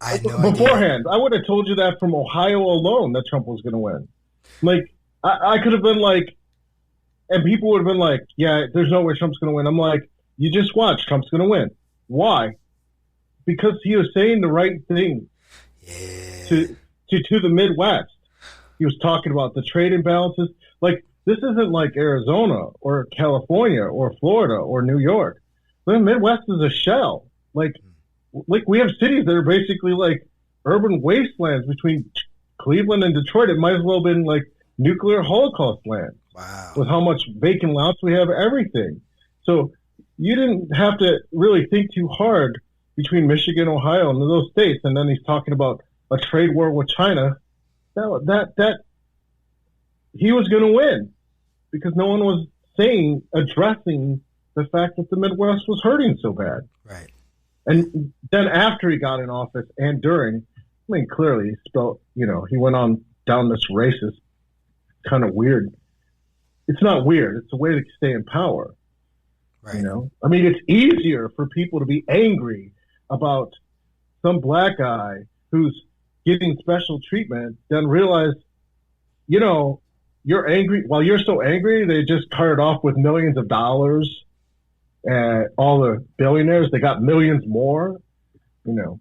I had no idea. beforehand, I would have told you that from Ohio alone that Trump was going to win. Like, I could have been like, and people would have been like, yeah, there's no way Trump's going to win. I'm like, you just watch, Trump's going to win. Why? Because he was saying the right thing to the Midwest. He was talking about the trade imbalances. Like, this isn't like Arizona or California or Florida or New York. The Midwest is a shell. Like we have cities that are basically like urban wastelands between Cleveland and Detroit. It might as well have been like nuclear Holocaust land. Wow. With how much vacant lots we have, everything. So you didn't have to really think too hard between Michigan, Ohio, and those states. And then he's talking about a trade war with China. That he was going to win because no one was addressing the fact that the Midwest was hurting so bad. Right. And then after he got in office and during, I mean, clearly he went on down this racist kind of weird. It's not weird. It's a way to stay in power. Right. You know, I mean, it's easier for people to be angry about some black guy who's getting special treatment than realize, you're angry. While you're so angry, they just carted off with millions of dollars. All the billionaires, they got millions more, So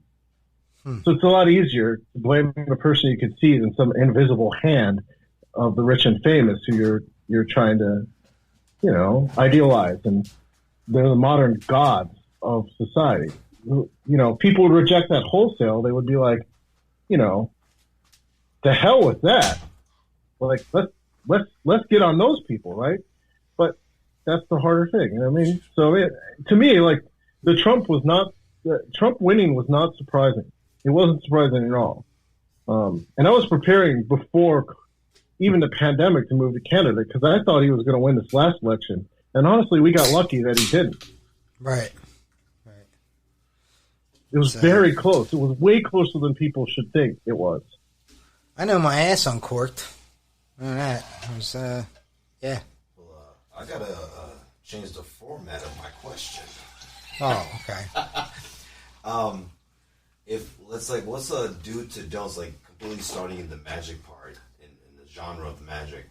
it's a lot easier to blame the person you can see than some invisible hand of the rich and famous who you're trying to, idealize. And they're the modern gods of society. People would reject that wholesale. They would be like, to hell with that. Like, let's get on those people, right? But that's the harder thing. I mean, so to me, like the Trump winning was not surprising. It wasn't surprising at all. And I was preparing before even the pandemic to move to Canada because I thought he was going to win this last election. And honestly, we got lucky that he didn't. Right. It was very close. It was way closer than people should think it was. I know my ass uncorked. That was, yeah. Well, I gotta change the format of my question. Oh, okay. What's a do to don'ts, like completely starting in the magic part, in the genre of magic?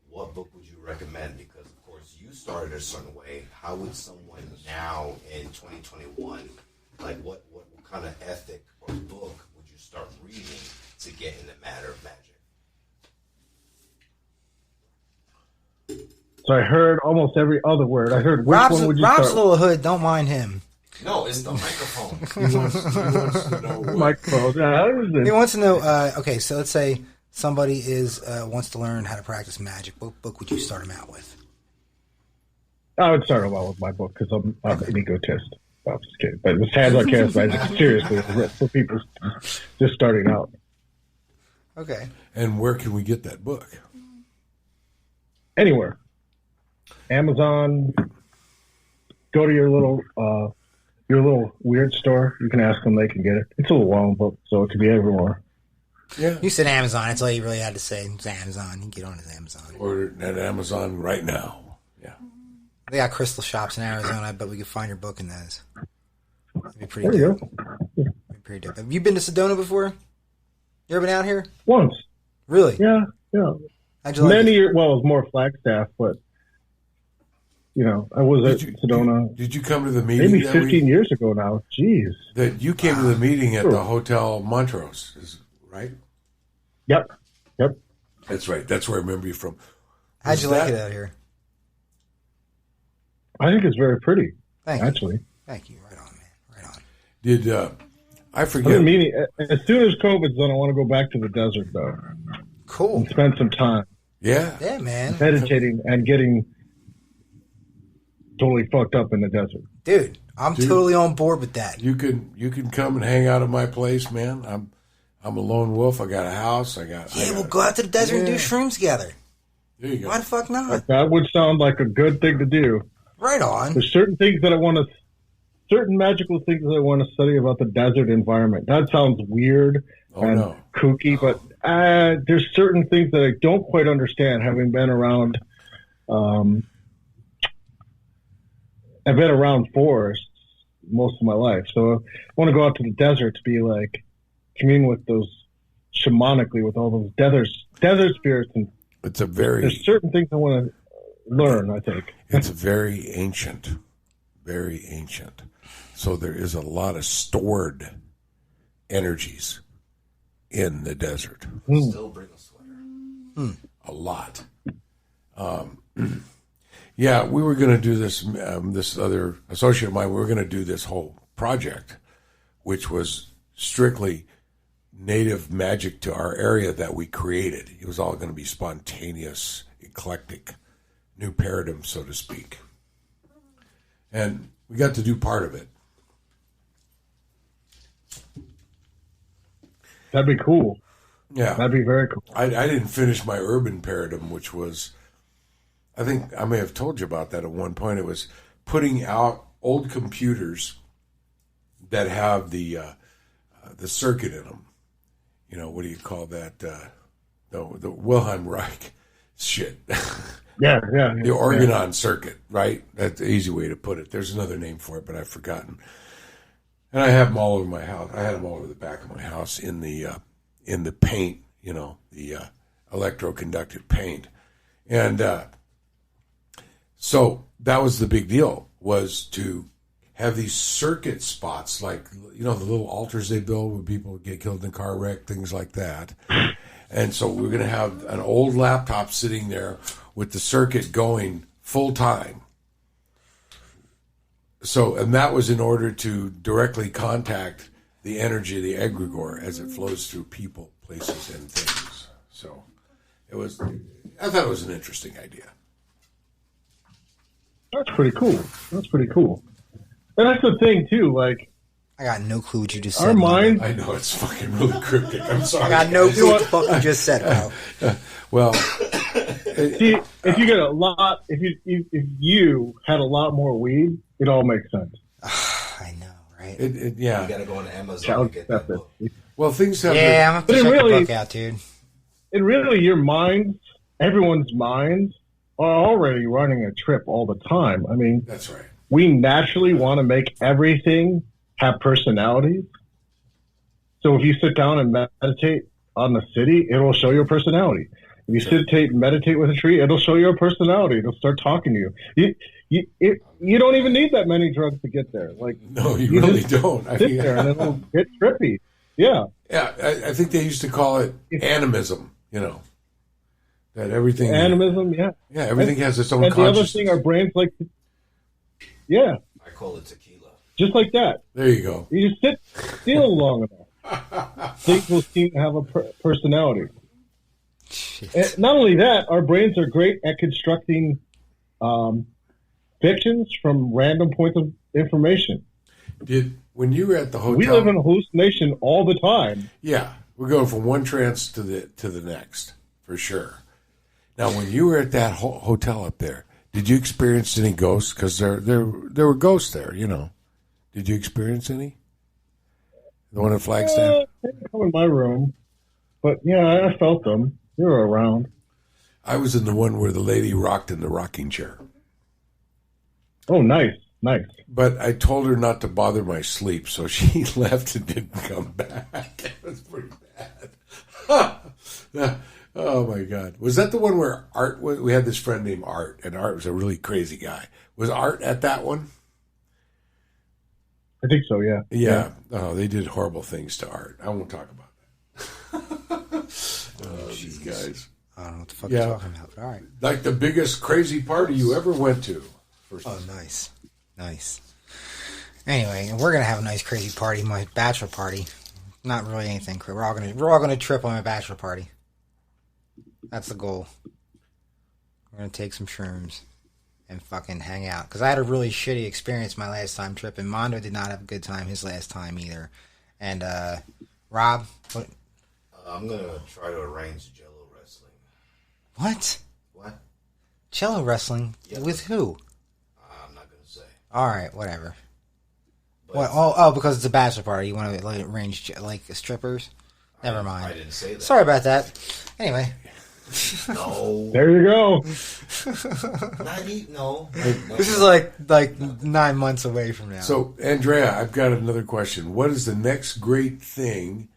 What book would you recommend? Because of course you started a certain way. How would someone now in 2021, like what kind of ethic or book would you start reading to get in the matter of magic? So I heard almost every other word. I heard which one would you Rob's start? little hood. Don't mind him. No, it's the microphone. He wants to know what, Microphone. He wants to know. Okay, so let's say somebody wants to learn how to practice magic. What book would you start him out with? I would start out with my book because I'm an egotist. I'm just kidding. But it's Hands on Cast Magic. Seriously, for people just starting out. Okay. and where can we get that book? Anywhere. Amazon. Go to your little weird store. You can ask them; they can get it. It's a little long book, so it could be everywhere. Yeah. You said Amazon. That's all you really had to say. It's Amazon. You can get on his Amazon. Order it at Amazon right now. Yeah. They got crystal shops in Arizona. I bet we could find your book in those. That'd be pretty There you dope. go. That'd be pretty dope. Have you been to Sedona before? You ever been out here? Once. Really? Yeah. How'd you like Many it? years. Well, it was more Flagstaff, but I was at Sedona. Did you come to the meeting? Maybe 15 years ago now. Jeez. That you came to the meeting at the Hotel Montrose, right? Yep. That's right. That's where I remember you from. How'd you like it out here? I think it's very pretty. Thank you. Actually. Thank you. Right on, man. Right on. Did I I've forget? been meaning, as soon as COVID's done, I want to go back to the desert, though, Cool. and spend some time Yeah. Yeah, man. meditating and getting totally fucked up in the desert. Dude, I'm totally on board with that. You can come and hang out at my place, man. I'm a lone wolf. I got a house. We'll go out to the desert and do Yeah. shrooms together. There you go. Why the fuck not? That would sound like a good thing to do. Right on. There's certain things that I want to, certain magical things that I want to study about the desert environment. That sounds weird and kooky, but there's certain things that I don't quite understand, having been around. I've been around forests most of my life, so I want to go out to the desert to be like commune with those shamanically with all those desert spirits, and It's a very there's certain things I want to learn. I think it's very ancient. So there is a lot of stored energies in the desert. Still bring a sweater. A lot. Yeah, we were going to do this. This other associate of mine, we were going to do this whole project, which was strictly native magic to our area that we created. It was all going to be spontaneous, eclectic, new paradigm, so to speak. And we got to do part of it. that'd be cool. Yeah, That'd be very cool. I didn't finish my urban paradigm, which was, I think I may have told you about that at one point. It was putting out old computers that have the circuit in them. You know, what do you call that? The Wilhelm Reich shit. Yeah. The organon circuit, right? That's the easy way to put it. There's another name for it, but I've forgotten. And I have them all over my house. I had them all over the back of my house in the paint, the electroconductive paint. And so that was the big deal, was to have these circuit spots, like, the little altars they build when people get killed in a car wreck, things like that. And so we're going to have an old laptop sitting there with the circuit going full time. So, and that was in order to directly contact the energy of the egregore as it flows through people, places, and things. So I thought it was an interesting idea. That's pretty cool. And that's the thing too. Like, I got no clue what you just said. our minds. I know, it's fucking really cryptic. I'm sorry. I got no clue what the fuck you just said, pal. Well, See, if you get a lot, if you had a lot more weed, it all makes sense. I know, right? yeah. You gotta go on Amazon Child to get that acceptance. book. Well, things have. Yeah, I'm But gonna it check the really- book out, dude. And really, your minds, everyone's minds, are already running a trip all the time. I mean, That's right. we naturally want to make everything have personalities. So if you sit down and meditate on the city, it'll show your personality. If you sit and meditate with a tree, it'll show your personality. It'll start talking to you. You don't even need that many drugs to get there. Like, No, you really just don't. I sit mean, there and it'll get trippy. Yeah. yeah, I think they used to call it animism. That everything. Animism, yeah. Yeah, everything has its own And the other consciousness. thing, our brains like to, yeah, I call it tequila. just like that. There you go. You just sit still long enough. Things will seem to have a personality. Shit. And not only that, our brains are great at constructing fictions from random points of information. When you were at the hotel? We live in a hallucination all the time. Yeah, we're going from one trance to the next, for sure. Now, when you were at that hotel up there, did you experience any ghosts? Because there were ghosts there, Did you experience any? The one in Flagstaff? They come in my room. But yeah, I felt them. They were around. I was in the one where the lady rocked in the rocking chair. Oh, nice. But I told her not to bother my sleep, so she left and didn't come back. It was pretty bad. Oh, my God. Was that the one where Art was? We had this friend named Art, and Art was a really crazy guy. Was Art at that one? I think so, yeah. Yeah. Oh, they did horrible things to Art. I won't talk about that. These guys. I don't know what the fuck you're talking about, but all right. Like the biggest crazy party you ever went to. Oh, nice. Anyway, we're gonna have a nice crazy party, my bachelor party. Not really anything. We're all gonna trip on my bachelor party. That's the goal. We're gonna take some shrooms and fucking hang out. Because I had a really shitty experience my last time tripping. Mondo did not have a good time his last time either. And Rob, what? I'm gonna try to arrange Jello wrestling. What? Cello wrestling? Yep. With who? I'm not gonna say. All right, whatever. But What? Because it's a bachelor party. You want to like arrange like strippers? Never mind. I didn't say that. Sorry about that. Anyway. No. There you go. No. This is like 9 months away from now. So, Andrea, I've got another question. What is the next great thing,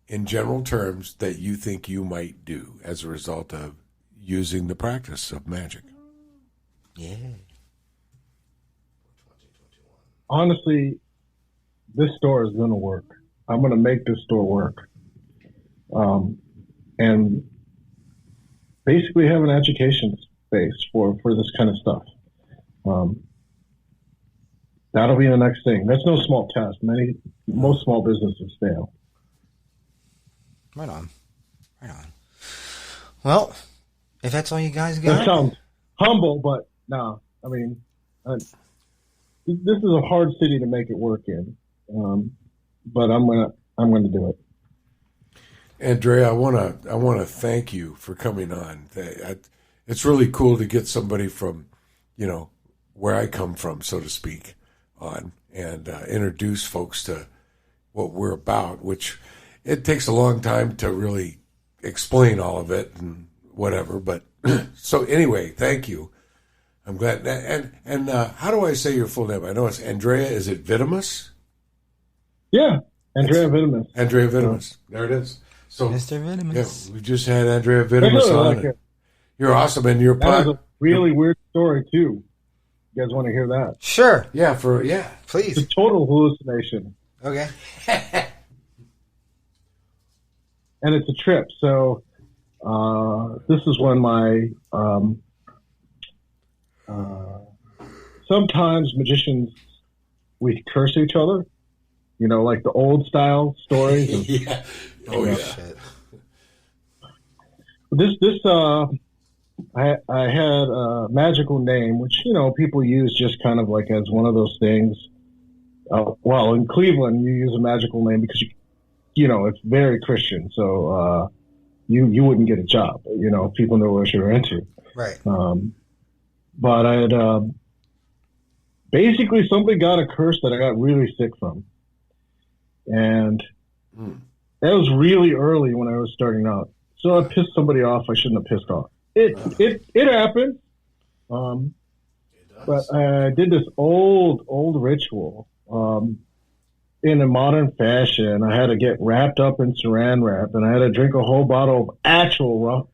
in general terms, that you think you might do as a result of using the practice of magic? Yeah. Honestly, this store is going to work. I'm going to make this store work. And basically have an education space for this kind of stuff. That'll be the next thing. That's no small task. Most small businesses fail. Right on. Well, if that's all you guys got. That sounds humble, but no. I mean, this is a hard city to make it work in. But I'm gonna do it. Andrea, I want to thank you for coming on. It's really cool to get somebody from, where I come from, so to speak, on and introduce folks to what we're about, which it takes a long time to really explain all of it and whatever. But so anyway, thank you. I'm glad. And how do I say your full name? I know it's Andrieh. Is it Vitimus? Yeah, Andrieh Vitimus. Andrieh Vitimus. There it is. So, Mr. Vitimus. Yeah, we just had Andrieh Vitimus on. Like you're awesome, and you're that is a really weird story too. You guys want to hear that? Sure. Yeah, please. It's a total hallucination. Okay. And it's a trip. So this is when my sometimes magicians, we curse each other. Like the old style stories. Yeah. Oh yeah. Shit. I had a magical name, which people use just kind of like as one of those things. Well, in Cleveland, you use a magical name because it's very Christian, so you wouldn't get a job. If people know what you're into. Right. But I had basically somebody got a curse that I got really sick from. And that was really early when I was starting out. So I pissed somebody off I shouldn't have pissed off. It happened. But I did this old ritual in a modern fashion. I had to get wrapped up in saran wrap, and I had to drink a whole bottle of actual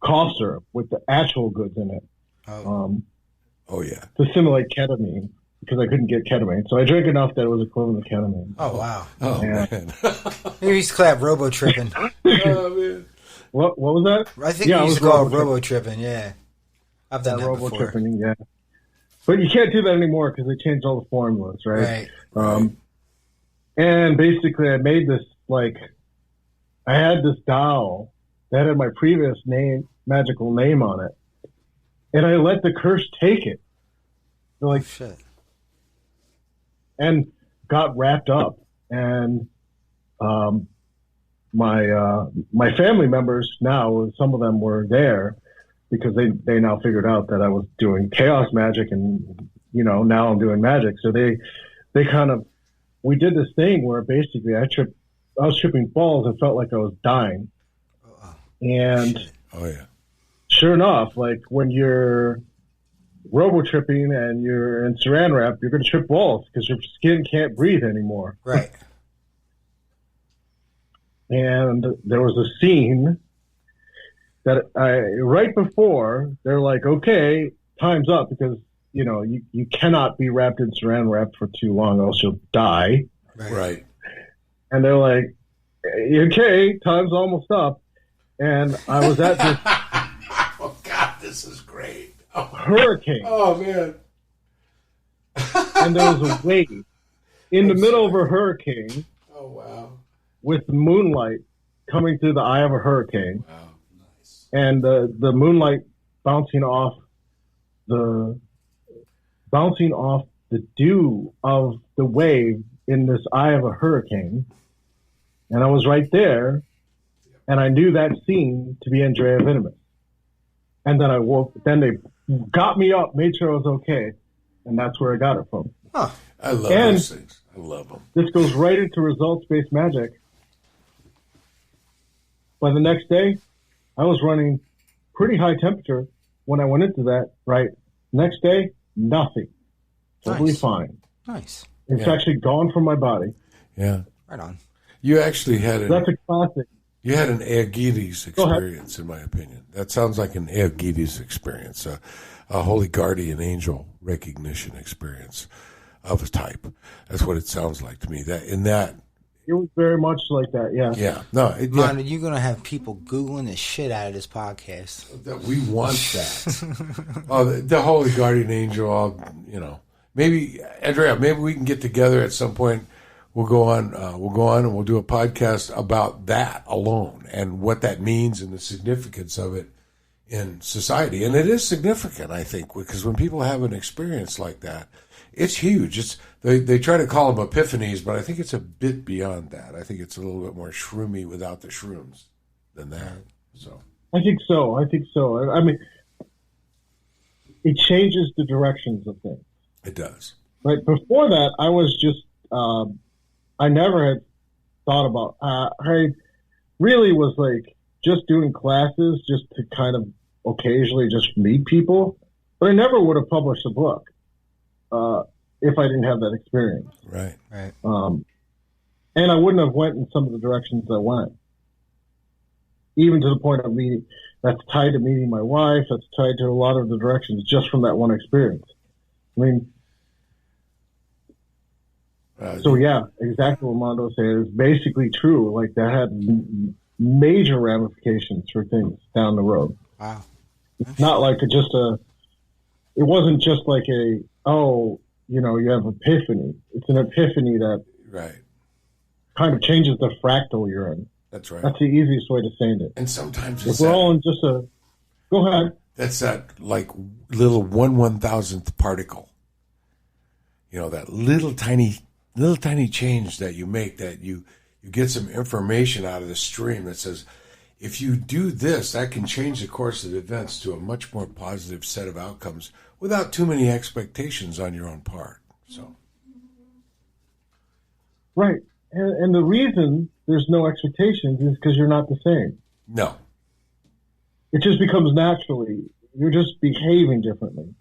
cough syrup with the actual goods in it. Oh yeah. To simulate ketamine. Because I couldn't get ketamine. So I drank enough that it was equivalent to ketamine. Oh, wow. Oh, Yeah. man. You used to call that robo-tripping. Oh, man. What was that? I think you used to call it robo-tripping, yeah. I've done that robo before. tripping, yeah. But you can't do that anymore because they changed all the formulas, right? And basically I made this, I had this doll that had my previous magical name on it. And I let the curse take it. So Shit. And got wrapped up, and my family members now, some of them were there because they now figured out that I was doing chaos magic, and now I'm doing magic. So they kind of, we did this thing where basically I tripped I was tripping balls and felt like I was dying. And Oh yeah. Sure enough, like when you're robo tripping and you're in saran wrap, you're going to trip balls because your skin can't breathe anymore. Right. And there was a scene that right before they're like, okay, time's up because, you cannot be wrapped in saran wrap for too long, else you'll die. Right. And they're like, okay, time's almost up. And I was at this Oh God, this is great. hurricane. Oh man. And there was a wave in the middle of a hurricane. Oh wow. With moonlight coming through the eye of a hurricane. Wow. Nice. And the moonlight bouncing off the dew of the wave in this eye of a hurricane. And I was right there, and I knew that scene to be Andrieh Vitimus. And then I woke. Then they got me up, made sure I was okay, and that's where I got it from. Huh. I love those things. I love them. This goes right into results-based magic. By the next day, I was running pretty high temperature when I went into that. Right. Next day, nothing. Totally fine. Nice. It's actually gone from my body. Yeah. Right on. You actually had That's a classic. You had an Aegides experience, in my opinion. That sounds like an Aegides experience, a holy guardian angel recognition experience of a type. That's what it sounds like to me. It was very much like that, yeah. Yeah. No, Mondo, you're going to have people Googling the shit out of this podcast. We want that. The holy guardian angel, maybe, Andrieh, maybe we can get together at some point. We'll go on and we'll do a podcast about that alone and what that means and the significance of it in society. And it is significant, I think, because when people have an experience like that, it's huge. They try to call them epiphanies, but I think it's a bit beyond that. I think it's a little bit more shroomy without the shrooms than that. So I think so. I mean, it changes the directions of things. it does. Right before that, I was just I never had thought about. I really was like just doing classes just to kind of occasionally just meet people, but I never would have published a book if I didn't have that experience. Right. And I wouldn't have went in some of the directions I went, even to the point of meeting. That's tied to meeting my wife. That's tied to a lot of the directions just from that one experience. I mean. So yeah, exactly what Mondo said is basically true. Like that had major ramifications for things down the road. Wow. It's not like it wasn't just like you have epiphany. It's an epiphany that kind of changes the fractal you're in. That's right. That's the easiest way to say it. And sometimes if we're all in just go ahead. That's that like little 1/1000th particle. That little tiny change that you make, that you get some information out of the stream that says, if you do this, that can change the course of events to a much more positive set of outcomes without too many expectations on your own part. So, right. And the reason there's no expectations is because you're not the same. No. It just becomes naturally. You're just behaving differently.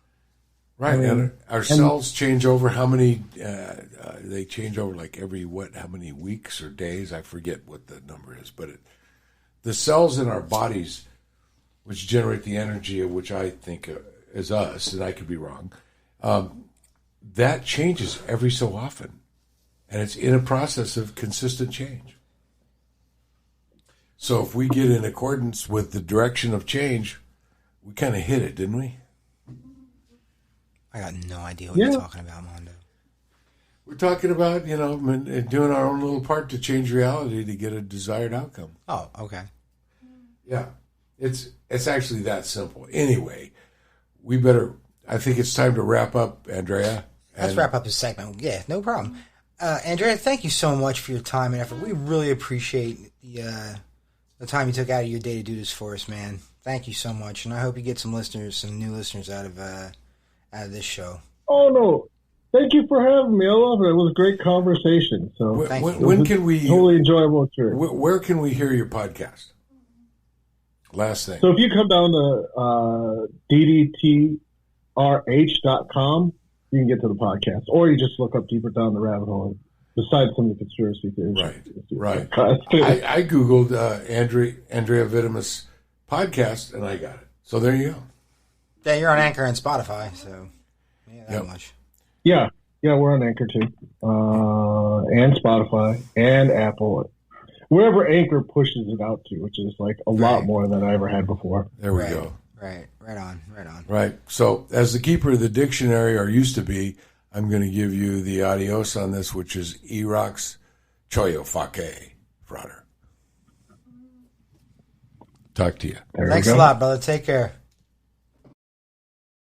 Right, and our cells change over how many, they change over like how many weeks or days, I forget what the number is, but the cells in our bodies, which generate the energy of which I think is us, and I could be wrong, that changes every so often, and it's in a process of consistent change. So if we get in accordance with the direction of change, we kind of hit it, didn't we? I got no idea what you're talking about, Mondo. We're talking about, doing our own little part to change reality to get a desired outcome. Oh, okay. Yeah. It's actually that simple. Anyway, I think it's time to wrap up, Andrieh. Let's wrap up this segment. Yeah, no problem. Andrieh, thank you so much for your time and effort. We really appreciate the time you took out of your day to do this for us, man. Thank you so much. And I hope you get some new listeners out of this show. Oh, no. Thank you for having me. I love it. It was a great conversation. So when can we totally enjoyable experience. Where can we hear your podcast? Last thing. So if you come down to ddtrh.com, you can get to the podcast, or you just look up Deeper Down the Rabbit Hole. Besides some of the conspiracy theories, right. I googled Andrieh Vitimus podcast, and I got it. So there you go. Yeah, you're on Anchor and Spotify, so that much. Yeah, we're on Anchor too, and Spotify and Apple, wherever Anchor pushes it out to, which is like a lot more than I ever had before. There we go. Right on. Right. So, as the keeper of the dictionary, or used to be, I'm going to give you the adios on this, which is Erox Choyofake, Frater. Talk to you. Thanks a lot, brother. Take care.